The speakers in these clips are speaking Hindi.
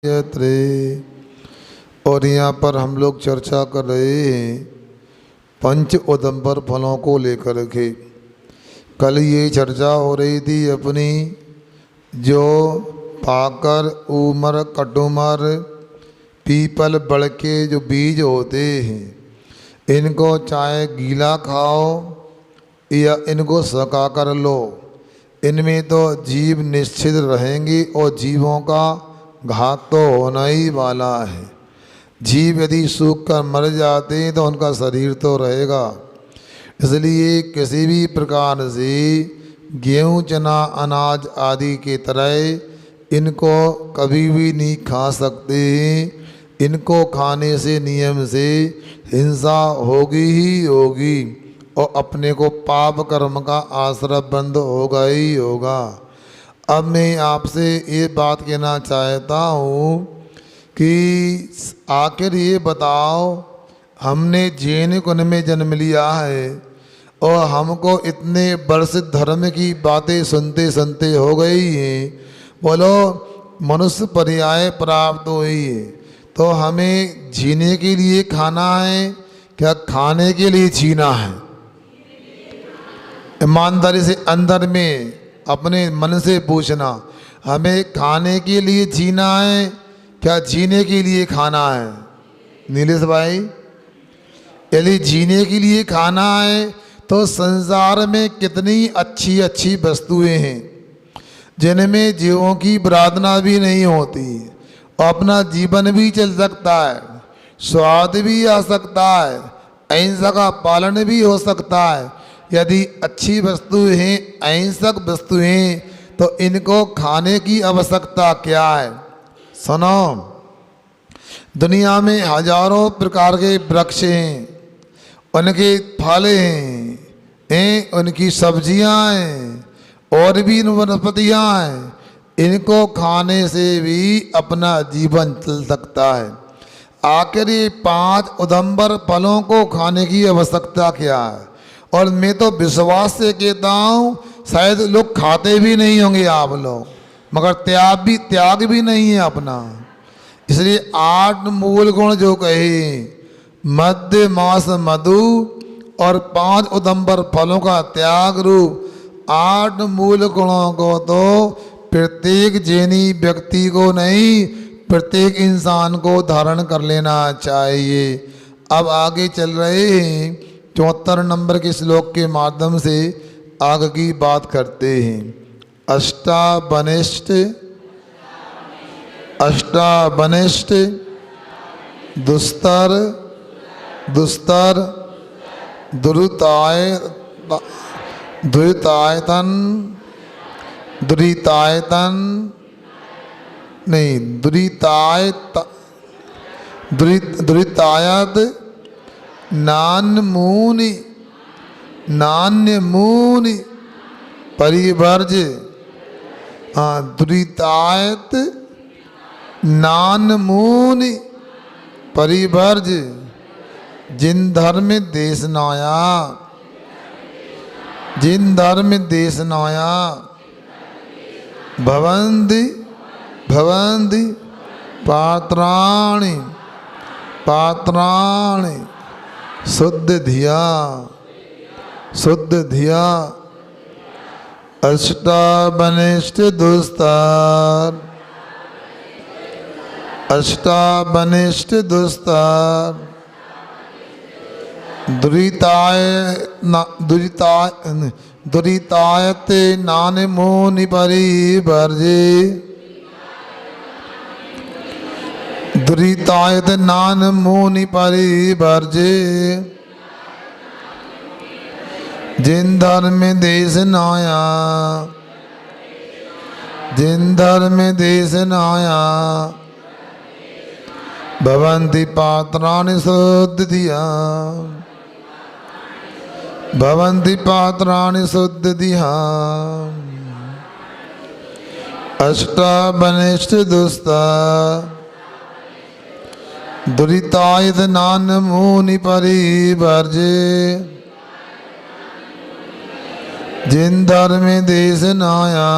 यत्रे। और यहाँ पर हम लोग चर्चा कर रहे हैं पंच उदंबर फलों को लेकर के। कल ये चर्चा हो रही थी अपनी, जो पाकर, उमर, कटुमर, पीपल, बड़ के जो बीज होते हैं, इनको चाहे गीला खाओ या इनको सुखा कर लो, इनमें तो जीव निश्चित रहेंगे और जीवों का घात तो होना ही वाला है। जीव यदि सूख कर मर जाते हैं तो उनका शरीर तो रहेगा। इसलिए किसी भी प्रकार से गेहूँ, चना, अनाज आदि के तरह इनको कभी भी नहीं खा सकते हैं। इनको खाने से नियम से हिंसा होगी ही होगी और अपने को पाप कर्म का आश्रय बंद होगा ही होगा। अब मैं आपसे ये बात कहना चाहता हूँ कि आखिर ये बताओ, हमने जैन कुल में जन्म लिया है और हमको इतने वर्ष धर्म की बातें सुनते सुनते हो गई हैं। बोलो, मनुष्य पर्याय प्राप्त हुई है तो हमें जीने के लिए खाना है क्या खाने के लिए जीना है? ईमानदारी से अंदर में अपने मन से पूछना, हमें खाने के लिए जीना है क्या जीने के लिए खाना है? नीलेश भाई, यदि जीने के लिए खाना है तो संसार में कितनी अच्छी अच्छी वस्तुएं हैं जिनमें जीवों की प्रार्थना भी नहीं होती, अपना जीवन भी चल सकता है, स्वाद भी आ सकता है, अहिंसा का पालन भी हो सकता है। यदि अच्छी वस्तुएं हैं, अहिंसक वस्तुएं, तो इनको खाने की आवश्यकता क्या है? सुनो, दुनिया में हजारों प्रकार के वृक्ष हैं, उनके फल हैं, उनकी सब्जियां हैं और भी वनस्पतियां हैं। इनको खाने से भी अपना जीवन चल सकता है। आखिर ये 5 उदंबर फलों को खाने की आवश्यकता क्या है? और मैं तो विश्वास से कहता हूँ शायद लोग खाते भी नहीं होंगे आप लोग, मगर त्याग भी नहीं है अपना। इसलिए 8 मूल गुण जो कहे, मध्य मास मधु और 5 उदंबर फलों का त्याग रूप 8 मूल गुणों को तो प्रत्येक जैनी व्यक्ति को नहीं, प्रत्येक इंसान को धारण कर लेना चाहिए। अब आगे चल रहे हैं 74 नंबर के श्लोक के माध्यम से आगे की बात करते हैं। अष्टावनिष्ठ दुस्तर दुरितायतन नहीं, दुरितायत नान्य मूनि परिवर्ज। हाँ, दुरितायत नान्य मूनि परिवर्ज। जिन धर्म देशनाया भवन्ति पात्राणि शुद्ध धिया अष्टावनिष्ठ दुस्तर दुरितायते नान्य मूनि परिवर्जे। दुरितायत नान्य मूनि परिवर्जे। जिन धर्म देश नाया भवन्ति पात्राणि शुद्ध धिया अष्टावनिष्ठ दुरितायत नान्य मूनि परिवर्जे। जिन धर्म देश नाया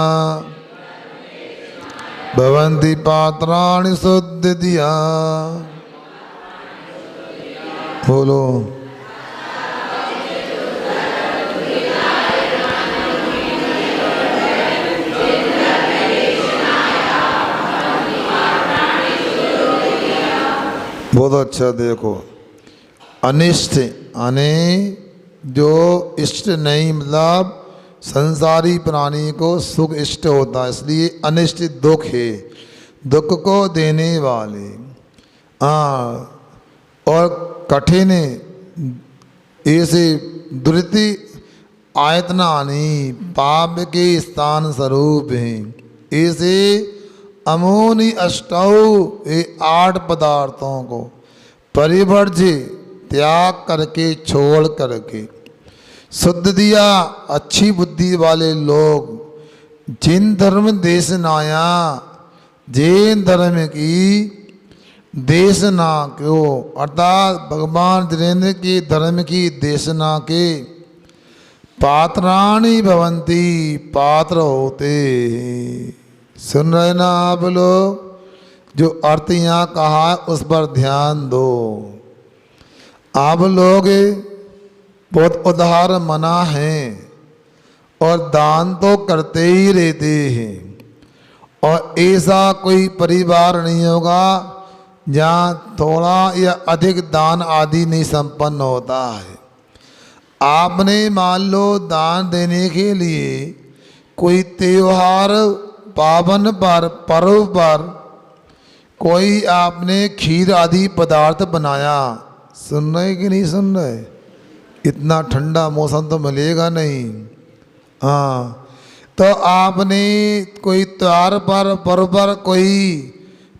भवन्ति पात्राणि शुद्धधिया। बोलो। बहुत अच्छा। देखो, अनिष्ट यानी जो इष्ट नहीं, मतलब संसारी प्राणी को सुख इष्ट होता है, इसलिए अनिष्ट दुख है, दुख को देने वाले। और कठिन ऐसे दुरिति आयतनानि पाप के स्थान स्वरूप हैं। ऐसे अमोनी अष्टौ, ये 8 पदार्थों को परिवर्ज्य त्याग करके, छोड़ करके शुद्ध दिया। अच्छी बुद्धि वाले लोग जिन धर्म देशनाया, जैन धर्म की देशना को, अर्थात भगवान जिनेन्द्र के धर्म की देशना के पात्राणि भवन्ति, पात्र होते। सुन रहे ना आप लोग? जो अर्थ यहाँ कहा उस पर ध्यान दो। आप लोग बहुत उदार मना हैं और दान तो करते ही रहते हैं, और ऐसा कोई परिवार नहीं होगा जहाँ थोड़ा या अधिक दान आदि नहीं संपन्न होता है। आपने मान लो दान देने के लिए कोई त्योहार पावन पर, पर्व पर कोई आपने खीर आदि पदार्थ बनाया, सुन रहे कि नहीं सुन रहे? इतना ठंडा मौसम तो मिलेगा नहीं। हाँ, तो आपने कोई त्योहार पर, पर्व पर कोई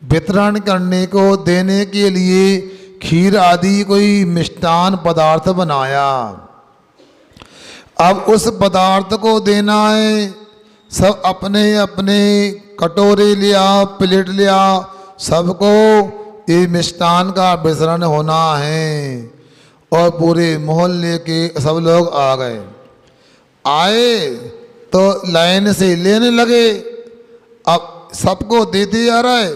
वितरण करने को, देने के लिए खीर आदि कोई मिष्टान पदार्थ बनाया। अब उस पदार्थ को देना है, सब अपने अपने कटोरे लिया, प्लेट लिया, सबको ये मिष्टान का वितरण होना है। और पूरे मोहल्ले के सब लोग आ गए। आए तो लाइन से लेने लगे। अब सबको देते जा रहा है।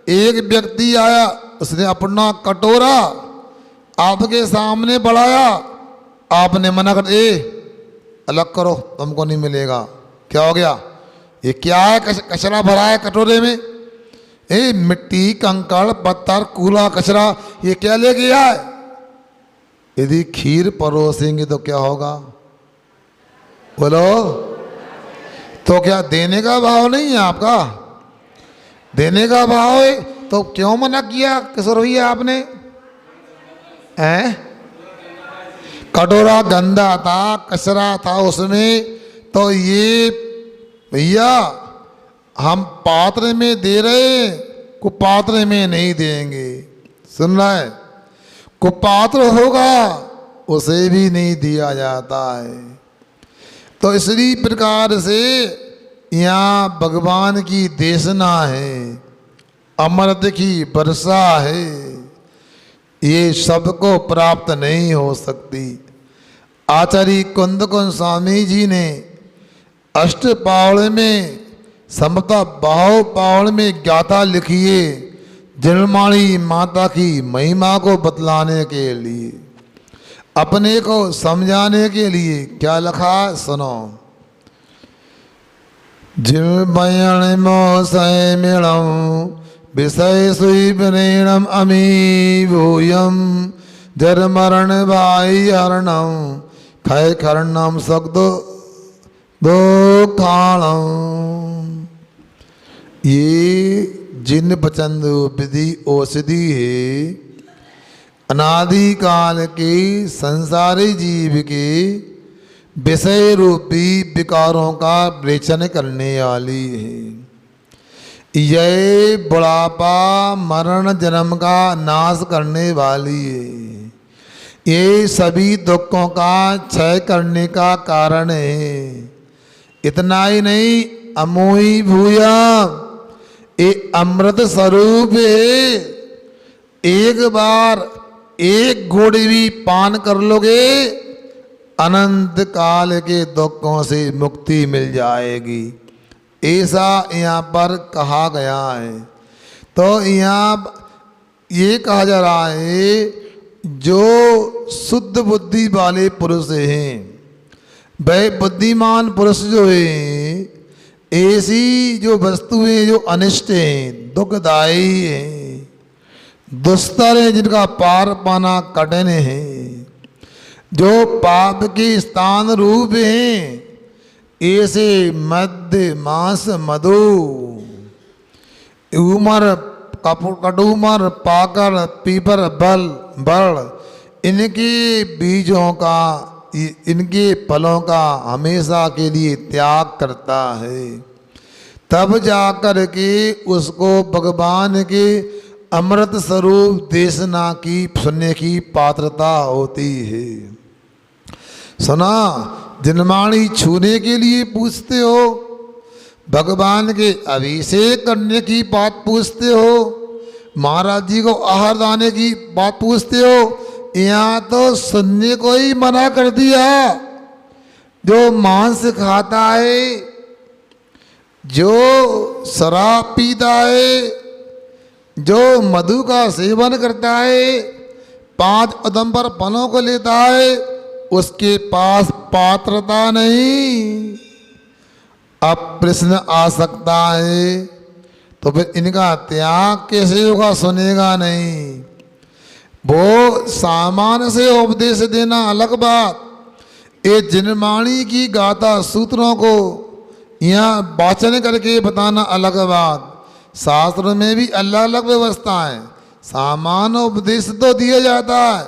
एक व्यक्ति आया, उसने अपना कटोरा आपके सामने बढ़ाया, आपने मना कर, अलग करो, तुमको नहीं मिलेगा। क्या हो गया? ये क्या है? कचरा भरा है कटोरे में। मिट्टी, कंकड़, पत्थर, कूड़ा, कचरा, ये क्या ले गया है? यदि खीर परोसेंगे तो क्या होगा? बोलो। तो क्या देने का भाव नहीं है आपका? देने का भाव है तो क्यों मना किया किशोर भैया आपने? कटोरा गंदा था, कचरा था उसमें, तो ये भैया हम पात्र में दे रहे, कुपात्र में नहीं देंगे। सुन रहा है? कुपात्र होगा उसे भी नहीं दिया जाता है। तो इसी प्रकार से यहाँ भगवान की देशना है, अमृत की वर्षा है, ये सबको प्राप्त नहीं हो सकती। आचार्य कुंद स्वामी जी ने अष्टपावड़ में, समता बाहु पावड़ में गाथा लिखी है जलमाणी माता की महिमा को बतलाने के लिए, अपने को समझाने के लिए। क्या लिखा? सुनो। जिलमयण मोसय मिणम विषय सुई प्रेणम अमी भूयम जर मरण भाई हरणम खय खरणम सकदो दो खाणम। ये जिन पचंद विधि औषधि है, अनादि काल के संसारी जीव के विषय रूपी विकारों का विवेचन करने वाली है। यह बुढ़ापा, मरण, जन्म का नाश करने वाली है। ये सभी दुखों का क्षय करने का कारण है। इतना ही नहीं, अमोही भूया, ये अमृत स्वरूप है। एक बार एक घोड़ी भी पान कर लोगे, अनंत काल के दुखों से मुक्ति मिल जाएगी। ऐसा यहाँ पर कहा गया है। तो यहाँ ये कहा जा रहा है जो शुद्ध बुद्धि वाले पुरुष हैं, वह बुद्धिमान पुरुष जो है, ऐसी जो वस्तुएं जो अनिष्ट हैं, दुखदायी हैं, दुस्तर हैं, जिनका पार पाना कठिन है, जो पाप के स्थान रूप हैं, ऐसे मध्य मांस मधु उमर कटुमर पाकर पीपर बल बड़, इनके बीजों का, इनके फलों का हमेशा के लिए त्याग करता है, तब जाकर के उसको भगवान के अमृत स्वरूप देशना की सुनने की पात्रता होती है। सुना, जिनवाणी छूने के लिए पूछते हो, भगवान के अभिषेक करने की बात पूछते हो, महाराज जी को आहार दाने की बात पूछते हो, यहाँ तो सुनने को ही मना कर दिया। जो मांस खाता है, जो शराब पीता है, जो मधु का सेवन करता है, 5 अदम्बर फलों को लेता है, उसके पास पात्रता नहीं। अब प्रश्न आ सकता है तो फिर इनका त्याग कैसे होगा? सुनेगा नहीं। वो सामान्य से उपदेश देना अलग बात, ये जिनवाणी की गाथा सूत्रों को यहाँ वाचन करके बताना अलग बात। शास्त्र में भी अलग अलग व्यवस्था है। सामान्य उपदेश तो दिया जाता है,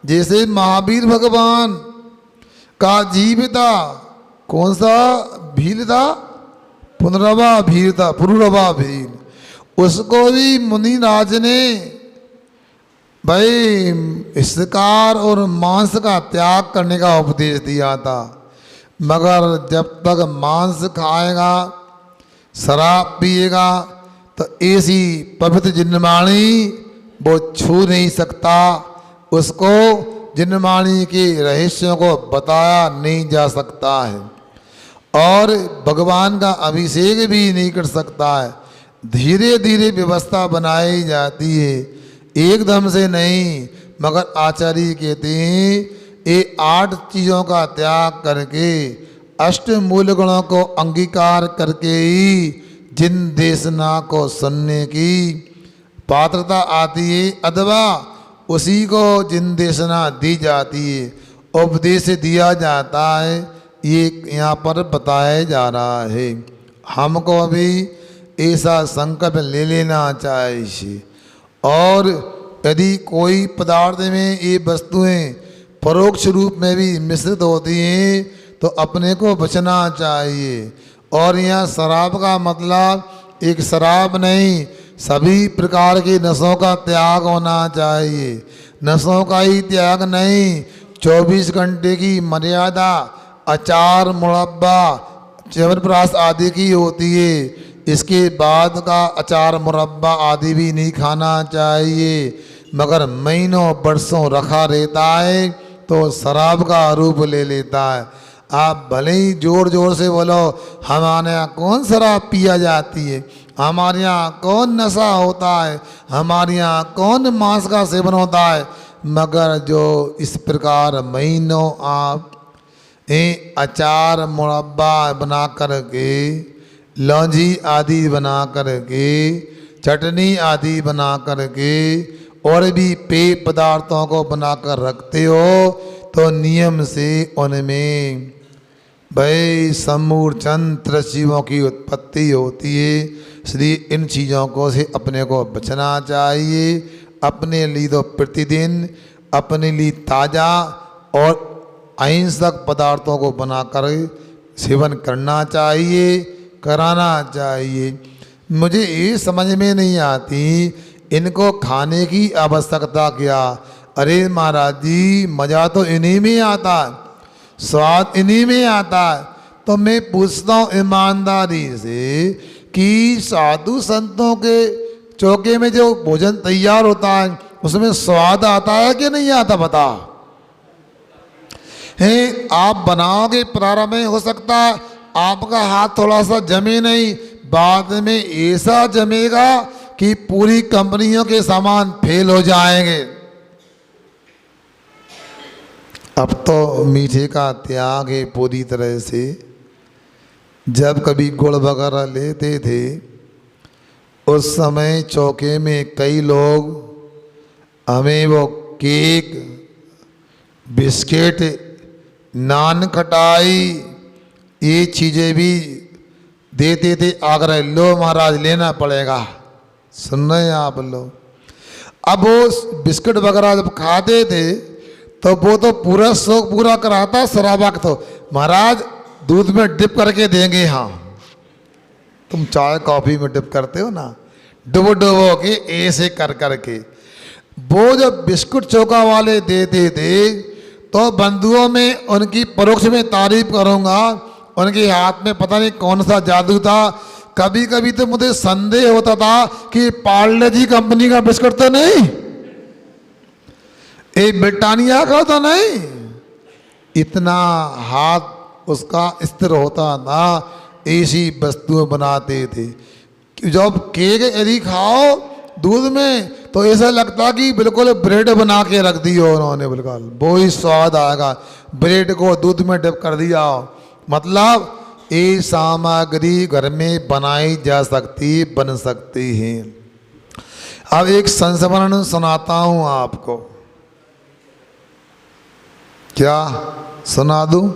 जैसे महावीर भगवान का जीव था, कौन सा भील था? पुनरवा भील था, पुरुरवा भील। उसको भी मुनिराज ने भाई शिकार और मांस का त्याग करने का उपदेश दिया था, मगर जब तक मांस खाएगा, शराब पिएगा, तो ऐसी पवित्र जिनवाणी वो छू नहीं सकता। उसको जिनवाणी के रहस्यों को बताया नहीं जा सकता है और भगवान का अभिषेक भी नहीं कर सकता है। धीरे धीरे व्यवस्था बनाई जाती है, एकदम से नहीं। मगर आचार्य कहते हैं ये 8 चीज़ों का त्याग करके, अष्ट मूल गुणों को अंगीकार करके ही जिन देशना को सुनने की पात्रता आती है, अथवा उसी को जिन देशना दी जाती है, उपदेश दिया जाता है, ये यहाँ पर बताया जा रहा है। हमको भी ऐसा संकल्प ले लेना चाहिए। और यदि कोई पदार्थ में ये वस्तुएं परोक्ष रूप में भी मिश्रित होती हैं तो अपने को बचना चाहिए। और यहाँ शराब का मतलब एक शराब नहीं, सभी प्रकार के नशों का त्याग होना चाहिए। नशों का ही त्याग नहीं, 24 घंटे की मर्यादा अचार, मुरब्बा, च्यवनप्राश आदि की होती है। इसके बाद का अचार, मुरब्बा आदि भी नहीं खाना चाहिए। मगर महीनों वर्षों रखा रहता है तो शराब का रूप ले लेता है। आप भले ही जोर जोर से बोलो हमारे यहाँ कौन शराब पिया जाती है, हमारे यहाँ कौन नशा होता है, हमारे यहाँ कौन मांस का सेवन होता है, मगर जो इस प्रकार महीनों आप अचार, मुरब्बा बना कर के, लौंजी आदि बना कर के, चटनी आदि बना कर के, और भी पेय पदार्थों को बनाकर रखते हो तो नियम से उनमें भाई समूर्छन त्रिजीवों की उत्पत्ति होती है। इसलिए इन चीज़ों को से अपने को बचना चाहिए। अपने लिए तो प्रतिदिन अपने लिए ताज़ा और अहिंसक पदार्थों को बनाकर सेवन करना चाहिए, कराना चाहिए। मुझे ये समझ में नहीं आती इनको खाने की आवश्यकता क्या? अरे महाराज जी, मज़ा तो इन्हीं में आता है, स्वाद इन्हीं में आता है। तो मैं पूछता हूँ ईमानदारी से कि साधु संतों के चौके में जो भोजन तैयार होता है उसमें स्वाद आता है कि नहीं आता? बता है, आप बनाओगे प्रारंभ में हो सकता है आपका हाथ थोड़ा सा जमे नहीं, बाद में ऐसा जमेगा कि पूरी कंपनियों के सामान फेल हो जाएंगे। अब तो मीठे का त्याग है पूरी तरह से। जब कभी गुड़ वगैरह लेते थे उस समय चौके में कई लोग हमें वो केक, बिस्किट, नान खटाई ये चीज़ें भी देते थे, आग्रह लो महाराज लेना पड़ेगा। सुन रहे हैं आप लोग? अब वो बिस्किट वगैरह जब खाते थे तो वो तो पूरा शौक पूरा कराता शराबा तो महाराज दूध में डिप करके देंगे। हाँ, तुम चाय कॉफ़ी में डिप करते हो ना, डुबो डुबो के ऐसे कर करके। वो जब बिस्कुट चौका वाले देते थे तो बंधुओं में उनकी परोक्ष में तारीफ करूँगा, उनके हाथ में पता नहीं कौन सा जादू था। कभी कभी तो मुझे संदेह होता था कि पार्ले जी कंपनी का बिस्कुट तो नहीं, ये ब्रिटानिया का तो नहीं। इतना हाथ उसका स्थिर होता था, ऐसी वस्तुएं बनाते थे। जब केक यदि खाओ दूध में तो ऐसा लगता कि बिल्कुल ब्रेड बना के रख दी हो उन्होंने, बिल्कुल वो ही स्वाद आएगा। ब्रेड को दूध में डिप कर दिया, मतलब ये सामग्री घर में बनाई जा सकती, बन सकती है। अब एक संस्मरण सुनाता हूँ आपको। क्या सुना दूँ?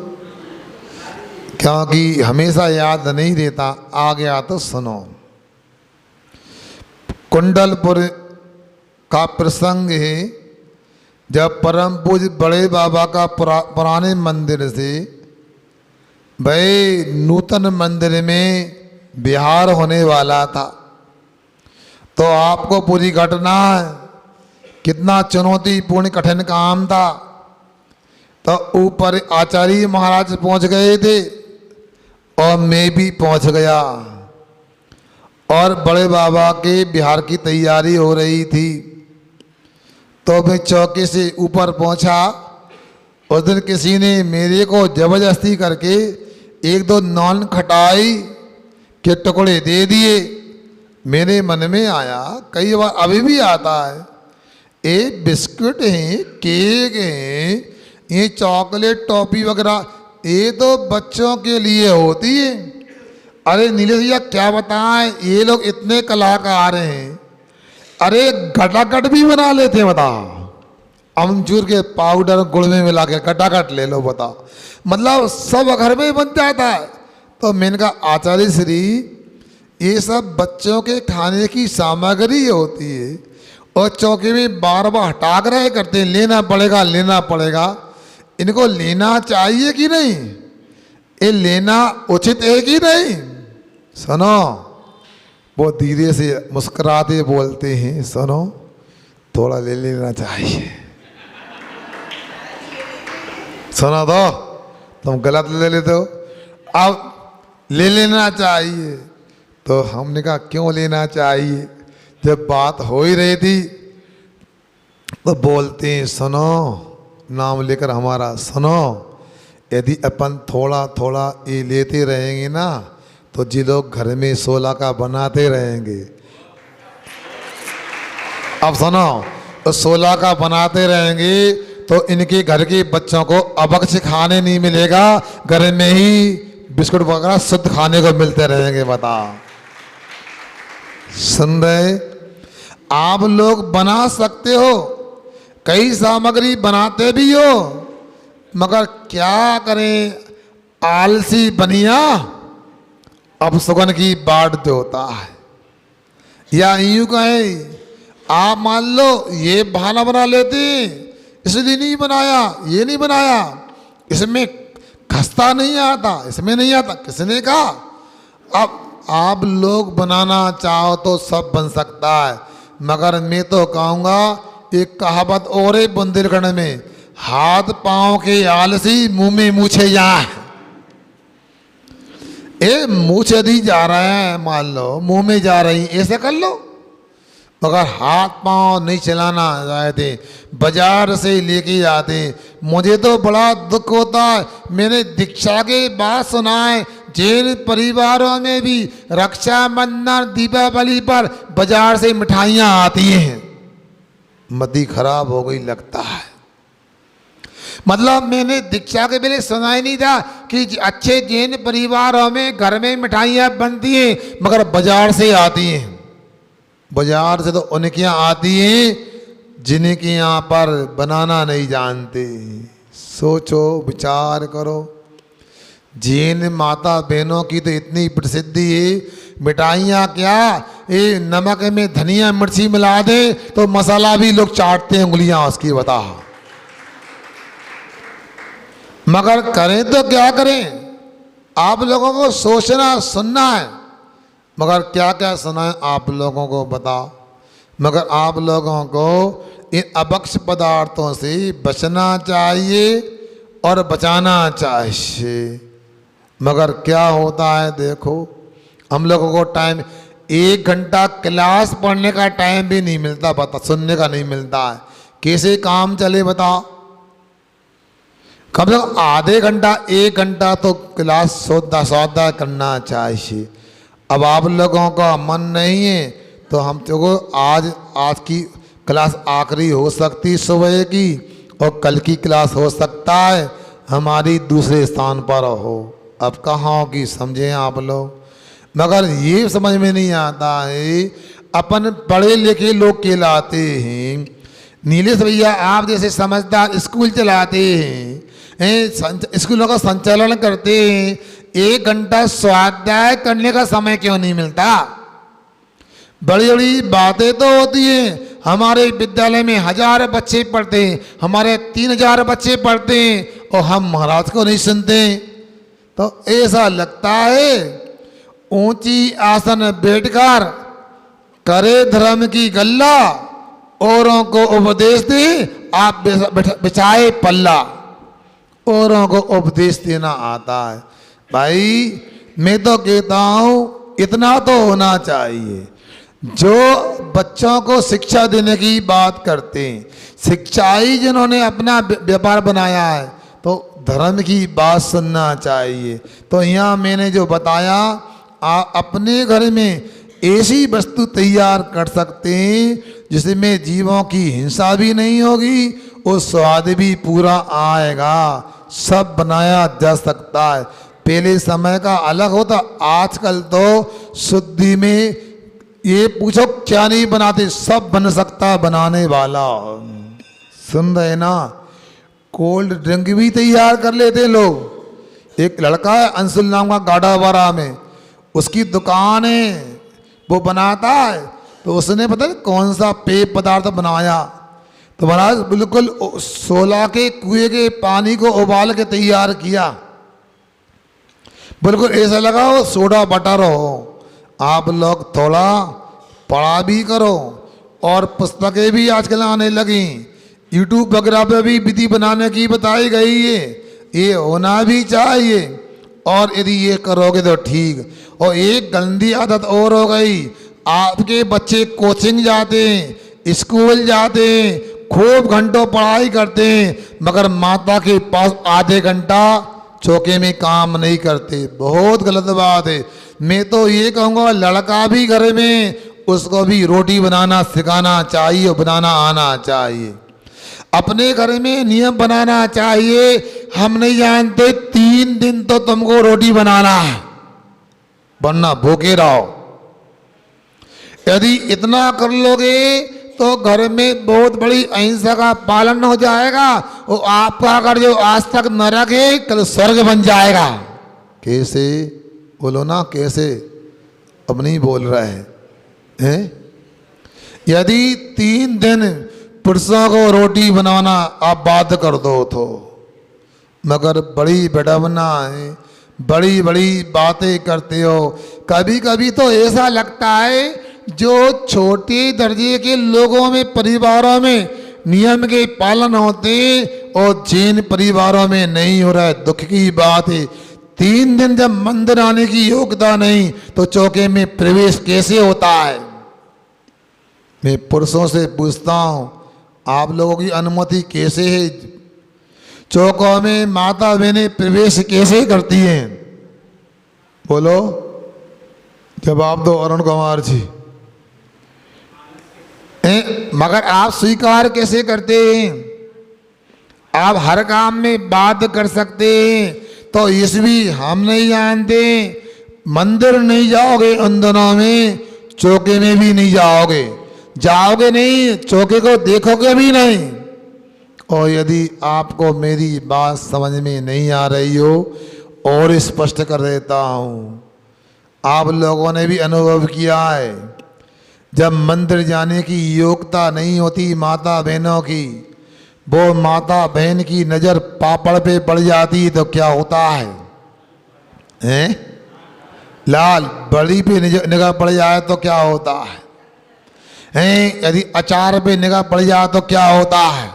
क्योंकि हमेशा याद नहीं रहता, आ गया तो सुनो। कुंडलपुर का प्रसंग है जब परम पूज्य बड़े बाबा का पुराने मंदिर से भाई नूतन मंदिर में बिहार होने वाला था। तो आपको पूरी घटना कितना चुनौतीपूर्ण कठिन काम था। तो ऊपर आचार्य महाराज पहुंच गए थे और मैं भी पहुंच गया, और बड़े बाबा के बिहार की तैयारी हो रही थी। तो मैं चौके से ऊपर पहुंचा। उस दिन किसी ने मेरे को जबरदस्ती करके एक दो नान खटाई के टुकड़े दे दिए। मेरे मन में आया, कई बार अभी भी आता है, ये बिस्कुट हैं, केक हैं, ये चॉकलेट टॉफी वगैरह ये तो बच्चों के लिए होती है। अरे नीलेश भैया क्या बताएं, ये लोग इतने कलाकार हैं, अरे गटागट भी बना लेते हैं। बताओ, अमचूर के पाउडर गुड़ में मिला के गटागट ले लो, बताओ, मतलब सब घर में बन जाता है। तो मैंने कहा आचार्य श्री, ये सब बच्चों के खाने की सामग्री होती है और चौके में बार बार हटा कर करते हैं, लेना पड़ेगा लेना पड़ेगा। इनको लेना चाहिए कि नहीं? ये लेना उचित है कि नहीं? सुनो, वो धीरे से मुस्कुराते बोलते हैं, सुनो थोड़ा ले लेना चाहिए। सुनो तो तुम गलत ले लेते हो, अब ले लेना चाहिए। तो हमने कहा क्यों लेना चाहिए? जब बात हो ही रही थी तो बोलते हैं, सुनो, नाम लेकर हमारा सुनो, यदि अपन थोड़ा थोड़ा ये लेते रहेंगे ना तो जी लोग घर में 16 का बनाते रहेंगे। अब सुनो, तो 16 का बनाते रहेंगे तो इनके घर के बच्चों को अबक्ष खाने नहीं मिलेगा, घर में ही बिस्कुट वगैरह शुद्ध खाने को मिलते रहेंगे। बताओ, सुन रहे? आप लोग बना सकते हो, कई सामग्री बनाते भी हो, मगर क्या करें, आलसी बनिया अब सुगन की बाट जोता है। या यूं कहें, आप मान लो ये बहाना बना लेते, इसलिए नहीं बनाया, ये नहीं बनाया, इसमें खस्ता नहीं आता, इसमें नहीं आता, किसने कहा? अब आप लोग बनाना चाहो तो सब बन सकता है, मगर मैं तो कहूँगा एक कहावत और है बुंदेलखंड में, हाथ पांव के आलसी मुंह में मूछे जाए। ए मूछे दी जा रहे हैं, मान लो मुंह में जा रही, ऐसे कर लो, मगर हाथ पांव नहीं चलाना चाहते, बाजार से लेके जाते। मुझे तो बड़ा दुख होता है, मैंने दीक्षा के बाद सुना है जैन परिवारों में भी रक्षाबंधन दीपावली पर बाजार से मिठाइयाँ आती हैं। मती खराब हो गई लगता है। मतलब मैंने दीक्षा के पहले सुना ही नहीं था कि अच्छे जैन परिवारों में घर में मिठाइयाँ बनती हैं, मगर बाजार से आती हैं। बाजार से तो उनके यहाँ आती हैं जिनके यहाँ पर बनाना नहीं जानते। सोचो, विचार करो। जैन माता बहनों की तो इतनी प्रसिद्धि है, मिठाइयाँ क्या, ये नमक में धनिया मिर्ची मिला दे तो मसाला भी लोग चाटते हैं उंगलियाँ उसकी, बता। मगर करें तो क्या करें? आप लोगों को सोचना सुनना है, मगर क्या क्या सुना है आप लोगों को बताओ। मगर आप लोगों को इन अभक्ष पदार्थों से बचना चाहिए और बचाना चाहिए। मगर क्या होता है देखो, हम लोगों को टाइम 1 घंटा क्लास पढ़ने का टाइम भी नहीं मिलता, बता, सुनने का नहीं मिलता है। कैसे काम चले बताओ? कम से कम आधे घंटा 1 घंटा तो क्लास सौदा करना चाहिए। अब आप लोगों का मन नहीं है तो हम तो आज की क्लास आखिरी हो सकती सुबह की, और कल की क्लास हो सकता है हमारी दूसरे स्थान पर हो। अब कहाँ की समझें आप लोग। मगर ये समझ में नहीं आता है, अपन पढ़े लिखे लोग कहलाते हैं। नीलेश भैया आप जैसे समझदार स्कूल चलाते हैं, स्कूलों का संचालन करते हैं, 1 घंटा स्वाध्याय करने का समय क्यों नहीं मिलता? बड़ी बड़ी बातें तो होती हैं। हमारे विद्यालय में 1000 बच्चे पढ़ते हैं, हमारे 3000 बच्चे पढ़ते हैं, और हम महाराज को नहीं सुनते। तो ऐसा लगता है ऊंची आसन बैठकर करे धर्म की गल्ला, औरों को उपदेश दे आप बिछाए पल्ला। औरों को उपदेश देना आता है। भाई मैं तो कहता हूँ इतना तो होना चाहिए। जो बच्चों को शिक्षा देने की बात करते हैं, शिक्षा ही जिन्होंने अपना व्यापार बनाया है, तो धर्म की बात सुनना चाहिए। तो यहाँ मैंने जो बताया, आप अपने घर में ऐसी वस्तु तैयार कर सकते हैं जिसमें जीवों की हिंसा भी नहीं होगी और स्वाद भी पूरा आएगा। सब बनाया जा सकता है। पहले समय का अलग होता, आजकल तो शुद्धि में ये पूछो क्या नहीं बनाते, सब बन सकता बनाने वाला। सुन रहे ना? कोल्ड ड्रिंक भी तैयार कर लेते लोग। एक लड़का है अंशुल नाम का, गाड़ावाड़ा में उसकी दुकान है, वो बनाता है। तो उसने पता नहीं कौन सा पेय पदार्थ बनाया, तो महाराज बिल्कुल 16 के कुएं के पानी को उबाल के तैयार किया। बिल्कुल ऐसा लगा वो सोडा बटर हो। आप लोग थोड़ा पढ़ा भी करो, और पुस्तकें भी आजकल आने लगी। यूट्यूब वगैरह पे भी विधि बनाने की बताई गई है, ये होना भी चाहिए। और यदि ये करोगे तो ठीक। और एक गंदी आदत और हो गई, आपके बच्चे कोचिंग जाते हैं, स्कूल जाते हैं, खूब घंटों पढ़ाई करते हैं, मगर माता के पास आधे घंटा चौके में काम नहीं करते। बहुत गलत बात है। मैं तो ये कहूँगा लड़का भी घर में, उसको भी रोटी बनाना सिखाना चाहिए, बनाना आना चाहिए। अपने घर में नियम बनाना चाहिए। हम नहीं जानते 3 दिन तो तुमको रोटी बनाना है, वरना भूखे रहो। यदि इतना कर लोगे तो घर में बहुत बड़ी अहिंसा का पालन हो जाएगा, और आपका घर जो आज तक नरक है कल स्वर्ग बन जाएगा। कैसे बोलो ना, कैसे? अब नहीं बोल रहे हैं। यदि 3 दिन पुरुषों को रोटी बनाना आप बाध्य कर दो तो, मगर बड़ी विडंबना है, बड़ी बड़ी बातें करते हो। कभी कभी तो ऐसा लगता है जो छोटे दर्जे के लोगों में, परिवारों में नियम के पालन होते और जैन परिवारों में नहीं हो रहा है, दुख की बात है। 3 दिन जब मंदिर आने की योग्यता नहीं तो चौके में प्रवेश कैसे होता है? मैं पुरुषों से पूछता हूँ, आप लोगों की अनुमति कैसे है? चौकों में माता बहनें प्रवेश कैसे करती हैं? बोलो, जवाब दो अरुण कुमार जी। मगर आप स्वीकार कैसे करते हैं? आप हर काम में बात कर सकते हैं, तो इस भी हम नहीं जानते। मंदिर नहीं जाओगे उन दिनों में, चौके में भी नहीं जाओगे, जाओगे नहीं, चौके को देखोगे भी नहीं। और यदि आपको मेरी बात समझ में नहीं आ रही हो, और स्पष्ट कर देता हूँ, आप लोगों ने भी अनुभव किया है, जब मंदिर जाने की योग्यता नहीं होती माता बहनों की, वो माता बहन की नज़र पापड़ पे पड़ जाती तो क्या होता है? हैं? लाल बड़ी पे निगाह पड़ जाए तो क्या होता है? हैं? यदि अचार पे निगाह पड़ जाए तो क्या होता है?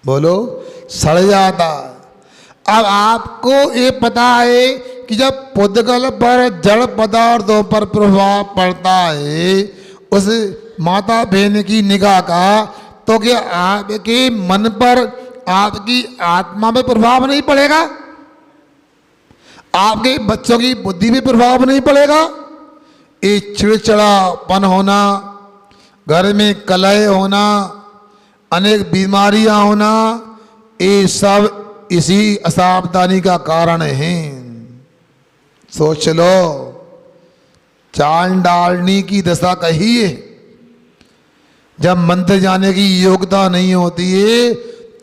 बोलो, सड़ जाता है। अब आपको ये पता है कि जब पुद्गल पर जड़ पदार्थों पर प्रभाव पड़ता है उस माता बहन की निगाह का, तो क्या आपके मन पर, आपकी आत्मा में प्रभाव नहीं पड़ेगा? आपके बच्चों की बुद्धि में प्रभाव नहीं पड़ेगा? ये चिड़चिड़ापन होना, घर में कलह होना, अनेक बीमारियां होना, ये सब इसी असावधानी का कारण है। सोच लो, चांडालनी की दशा कही है। जब मंदिर जाने की योग्यता नहीं होती है,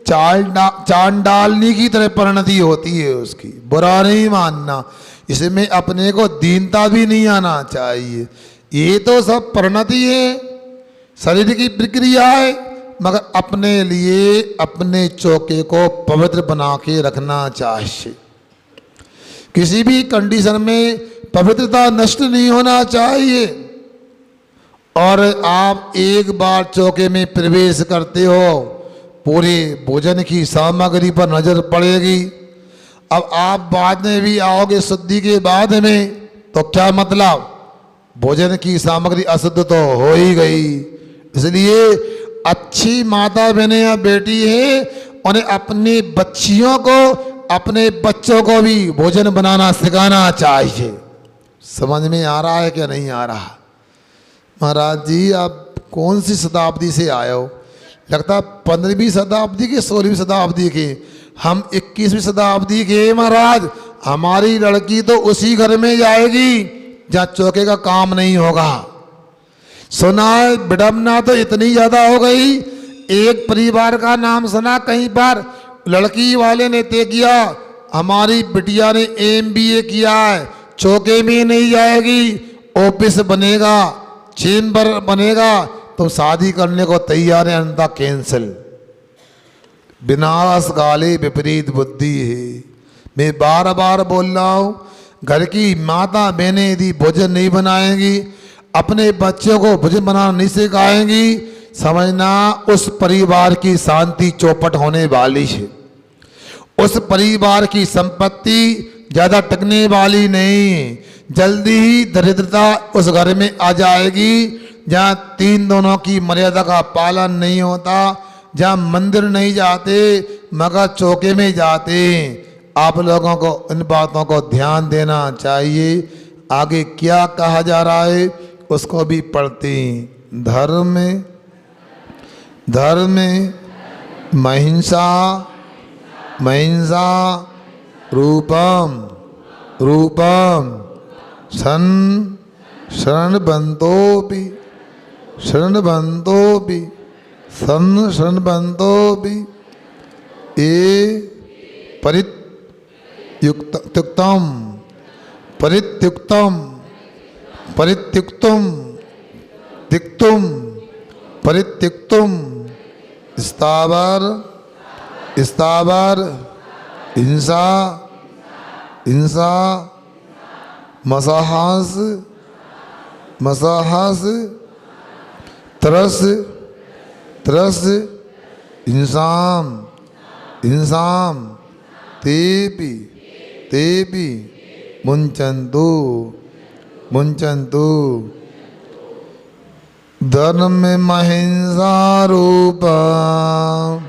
चांडालनी की तरह परिणति होती है उसकी। बुरा नहीं मानना, इसमें अपने को दीनता भी नहीं आना चाहिए। ये तो सब परिणति है, शरीर की प्रक्रिया है, मगर अपने लिए अपने चौके को पवित्र बना के रखना चाहिए। किसी भी कंडीशन में पवित्रता नष्ट नहीं होना चाहिए। और आप एक बार चौके में प्रवेश करते हो, पूरे भोजन की सामग्री पर नजर पड़ेगी। अब आप बाद में भी आओगे शुद्धि के बाद में, तो क्या मतलब? भोजन की सामग्री अशुद्ध तो हो ही गई। इसलिए अच्छी माता बहने या बेटी है, उन्हें अपनी बच्चियों को, अपने बच्चों को भी भोजन बनाना सिखाना चाहिए। समझ में आ रहा है क्या नहीं आ रहा? महाराज जी, आप कौन सी शताब्दी से आए हो? लगता 15वीं शताब्दी के, 16वीं शताब्दी के। हम 21वीं शताब्दी के महाराज। हमारी लड़की तो उसी घर में जाएगी जहाँ चौके का काम नहीं होगा। सुना है विडम्बना तो इतनी ज्यादा हो गई, एक परिवार का नाम सुना कहीं पर, लड़की वाले ने तय किया हमारी बिटिया ने MBA किया है, चौके में नहीं जाएगी, ऑफिस बनेगा, चेम्बर बनेगा, तो शादी करने को तैयार है, अन्यथा कैंसिल। विनाश काले विपरीत बुद्धि है। मैं बार बार बोल रहा हूँ, घर की माता बहनें यदि भोजन नहीं बनाएंगी, अपने बच्चों को भोजन बनाना नहीं सिखाएंगी, समझना उस परिवार की शांति चौपट होने वाली है। उस परिवार की संपत्ति ज्यादा टिकने वाली नहीं, जल्दी ही दरिद्रता उस घर में आ जाएगी जहाँ तीन दोनों की मर्यादा का पालन नहीं होता, जहाँ मंदिर नहीं जाते मगर चौके में जाते। आप लोगों को इन बातों को ध्यान देना चाहिए। आगे क्या कहा जा रहा है उसको भी पढ़ते हैं। धर्म में महिंसा रूपम शरणबंतोपि परित्यक्तुम स्थावर हिंसा मसाहास तरस हिंसाम तेपि मुंचन्तु धर्म में महिंसा रूपम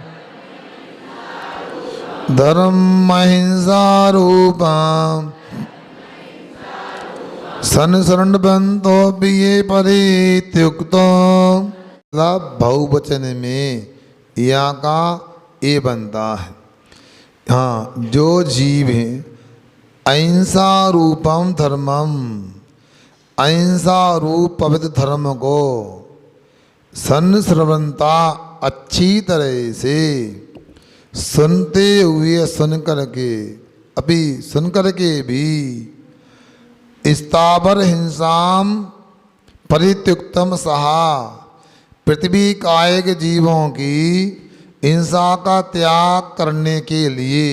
सन शरण बंतो पिए परित्युक्तो, मतलब बहुवचन में या का ए बनता है। हाँ, जो जीव है अहिंसा रूपम धर्मम, अहिंसा रूप पवित्र धर्म को संश्रवणता अच्छी तरह से सुनते हुए सुन करके अभी सुन करके भी स्थावर हिंसाम परित्युक्तम सहा, पृथ्वी कायिक जीवों की हिंसा का त्याग करने के लिए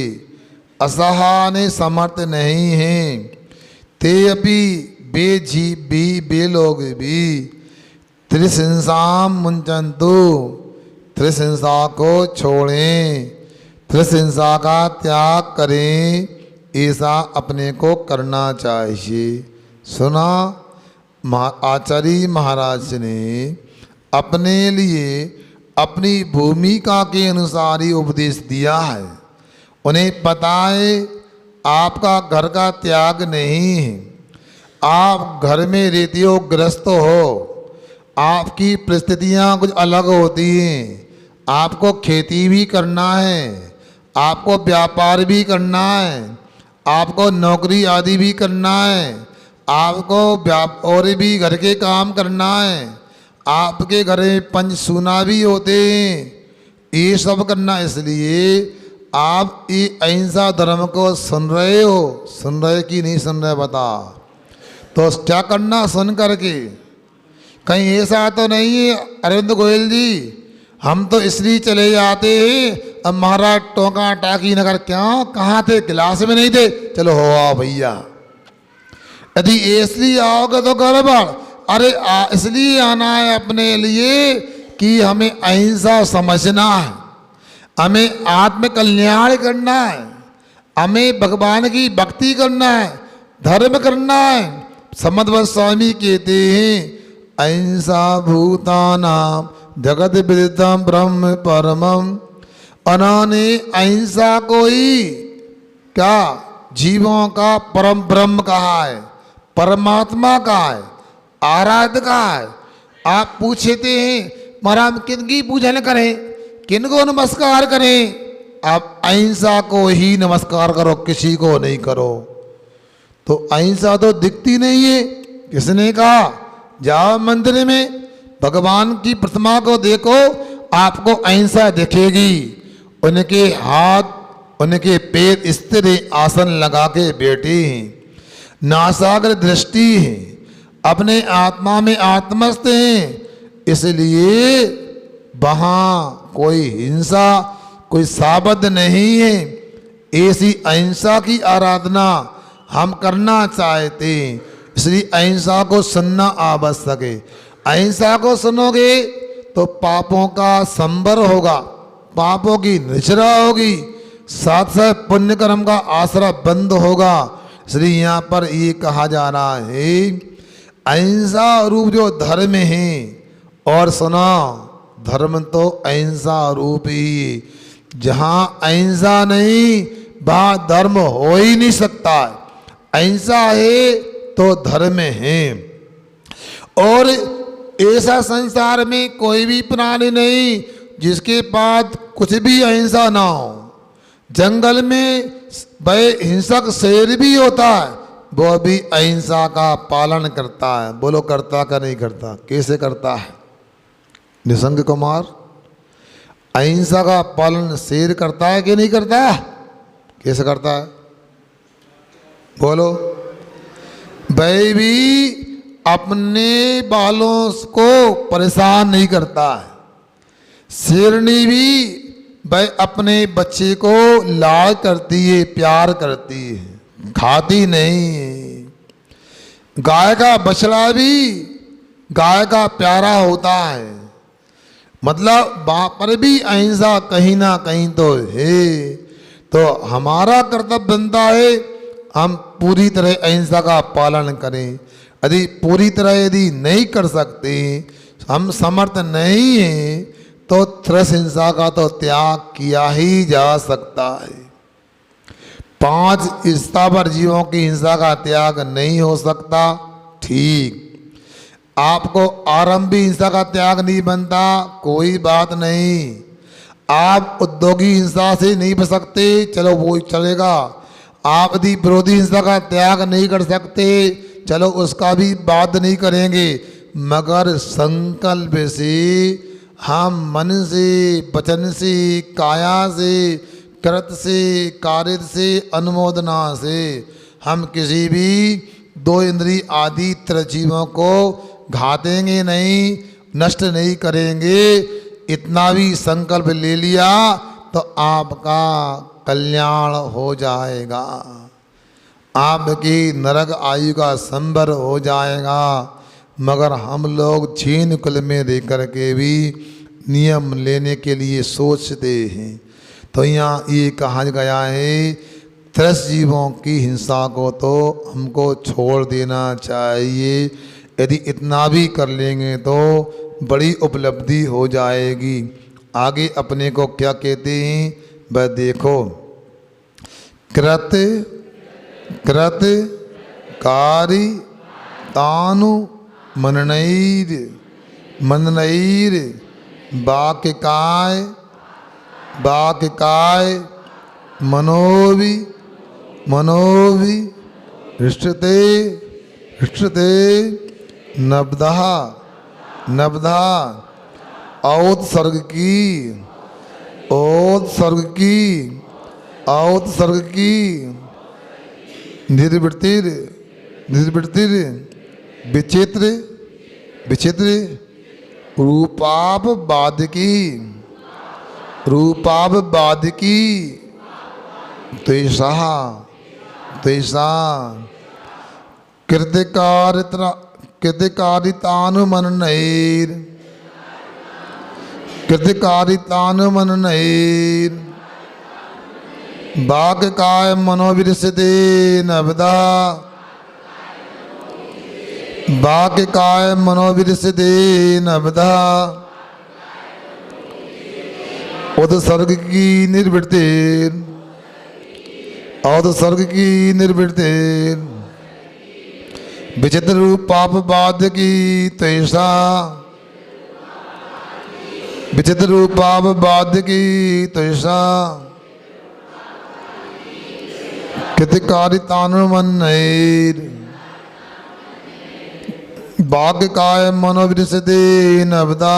असहाने समर्थ नहीं हैं। ते अपि वे जीव भी, वे लोग भी त्रिहिंसाम मुंचन्तु, त्रिहिंसा को छोड़ें, त्रिहिंसा का त्याग करें, ऐसा अपने को करना चाहिए। सुना, आचार्य महाराज ने अपने लिए अपनी भूमिका के अनुसार ही उपदेश दिया है। उन्हें पता है आपका घर का त्याग नहीं है, आप घर में रहते हो, ग्रस्त हो, आपकी परिस्थितियाँ कुछ अलग होती हैं, आपको खेती भी करना है, आपको व्यापार भी करना है, आपको नौकरी आदि भी करना है, आपको और भी घर के काम करना है, आपके घर में पंच सूना भी होते हैं, ये सब करना। इसलिए आप ये अहिंसा धर्म को सुन रहे हो, सुन रहे कि नहीं सुन रहे बता। तो क्या करना सुन करके, कहीं ऐसा तो नहीं है अरविंद गोयल जी हम तो इसलिए चले जाते हैं, अब महाराज टोका टाकी नगर क्यों, कहाँ थे, क्लास में नहीं थे, चलो हो आओ भैया। यदि इसलिए आओगे तो गड़बड़, अरे इसलिए आना है अपने लिए कि हमें अहिंसा समझना है, हमें आत्म कल्याण करना है, हमें भगवान की भक्ति करना है, धर्म करना है। समद्वत स्वामी कहते हैं अहिंसा भूतानाम जगत विदितम ब्रह्म परमम, उन्होंने अहिंसा को ही क्या जीवों का परम ब्रह्म कहा है, परमात्मा कहा है, आराध्य कहा है। आप पूछते हैं महाराज किनकी पूजन करें, किनको नमस्कार करें, आप अहिंसा को ही नमस्कार करो, किसी को नहीं करो। तो अहिंसा तो दिखती नहीं है, किसने कहा, जाओ मंदिर में भगवान की प्रतिमा को देखो, आपको अहिंसा दिखेगी। उनके हाथ, उनके पैर स्थिर आसन लगा के बैठे हैं, नासाग्र दृष्टि है, अपने आत्मा में आत्मस्थ हैं, इसलिए वहाँ कोई हिंसा, कोई साबद्ध नहीं है। ऐसी अहिंसा की आराधना हम करना चाहते हैं, इसलिए अहिंसा को सुनना आवश्यक है। अहिंसा को सुनोगे तो पापों का संबर होगा, पापों की निचरा होगी, साथ साथ पुण्य कर्म का आसरा बंद होगा। इसलिए यहाँ पर ये कहा जा रहा है अहिंसा रूप जो धर्म है, और सुना धर्म तो अहिंसा रूप ही, जहाँ अहिंसा नहीं वहाँ धर्म हो ही नहीं सकता। अहिंसा है तो धर्म है, और ऐसा संसार में कोई भी प्राणी नहीं जिसके पास कुछ भी अहिंसा ना हो। जंगल में वह हिंसक शेर भी होता है, वो भी अहिंसा का पालन करता है। बोलो करता का नहीं करता, कैसे करता है निसंग कुमार? अहिंसा का पालन शेर करता है कि नहीं करता? कैसे करता है बोलो? वह भी अपने बालों को परेशान नहीं करता है। शेरनी भी वह अपने बच्चे को लाड करती है, प्यार करती है, खाती नहीं है। गाय का बछड़ा भी गाय का प्यारा होता है। मतलब वहाँ पर भी अहिंसा कहीं ना कहीं तो है। तो हमारा कर्तव्य बनता है हम पूरी तरह अहिंसा का पालन करें। यदि पूरी तरह यदि नहीं कर सकते, हम समर्थ नहीं हैं, तो त्रिहिंसा का तो त्याग किया ही जा सकता है। 5 स्थावर जीवों की हिंसा का त्याग नहीं हो सकता। ठीक। आपको आरंभी हिंसा का त्याग नहीं बनता, कोई बात नहीं। आप उद्योगी हिंसा से नहीं बच सकते, चलो वो चलेगा। आप यदि विरोधी हिंसा का त्याग नहीं कर सकते, चलो उसका भी बात नहीं करेंगे। मगर संकल्प से, हम मन से, वचन से, काया से, कृत से, कार्य से, अनुमोदना से हम किसी भी दो इंद्रिय आदि त्रिजीवों को घातेंगे नहीं, नष्ट नहीं करेंगे। इतना भी संकल्प ले लिया तो आपका कल्याण हो जाएगा, आपकी नरक आयु का संवर हो जाएगा। मगर हम लोग छीन कुल में रह कर के भी नियम लेने के लिए सोचते हैं। तो यहाँ ये कहा गया है, त्रस जीवों की हिंसा को तो हमको छोड़ देना चाहिए। यदि इतना भी कर लेंगे तो बड़ी उपलब्धि हो जाएगी। आगे अपने को क्या कहते हैं वह देखो। कृत कृत कारी तानु मननैर मननैर वाक्यकाय वाक्यकाय मनोवि मनोवि हृष्टते हृष्टते नब्दा नब्दा औत्सर्ग की औत्सर्ग की औत्सर्ग की निर्वृत्तिर निर्वृत्तिर विचित्र विचित्र रूपापवाद की रूपापवाद की त्वेषा त्वेषा कृतिकारितानुमननैर कृतिकारितानुमननैर वाक्यकाय मनोविरसते नवदा वाक्यकाय मनोविरसते नवदा औत्सर्ग की निर्वृत्ति औत्सर्ग की निर्वृत्ति विचित्र रूपापवाद की त्वेषा विचित्र रूपापवाद की त्वेषा कृतिकारितानुमननैर वाक्यकाय मनोविरसते नवदा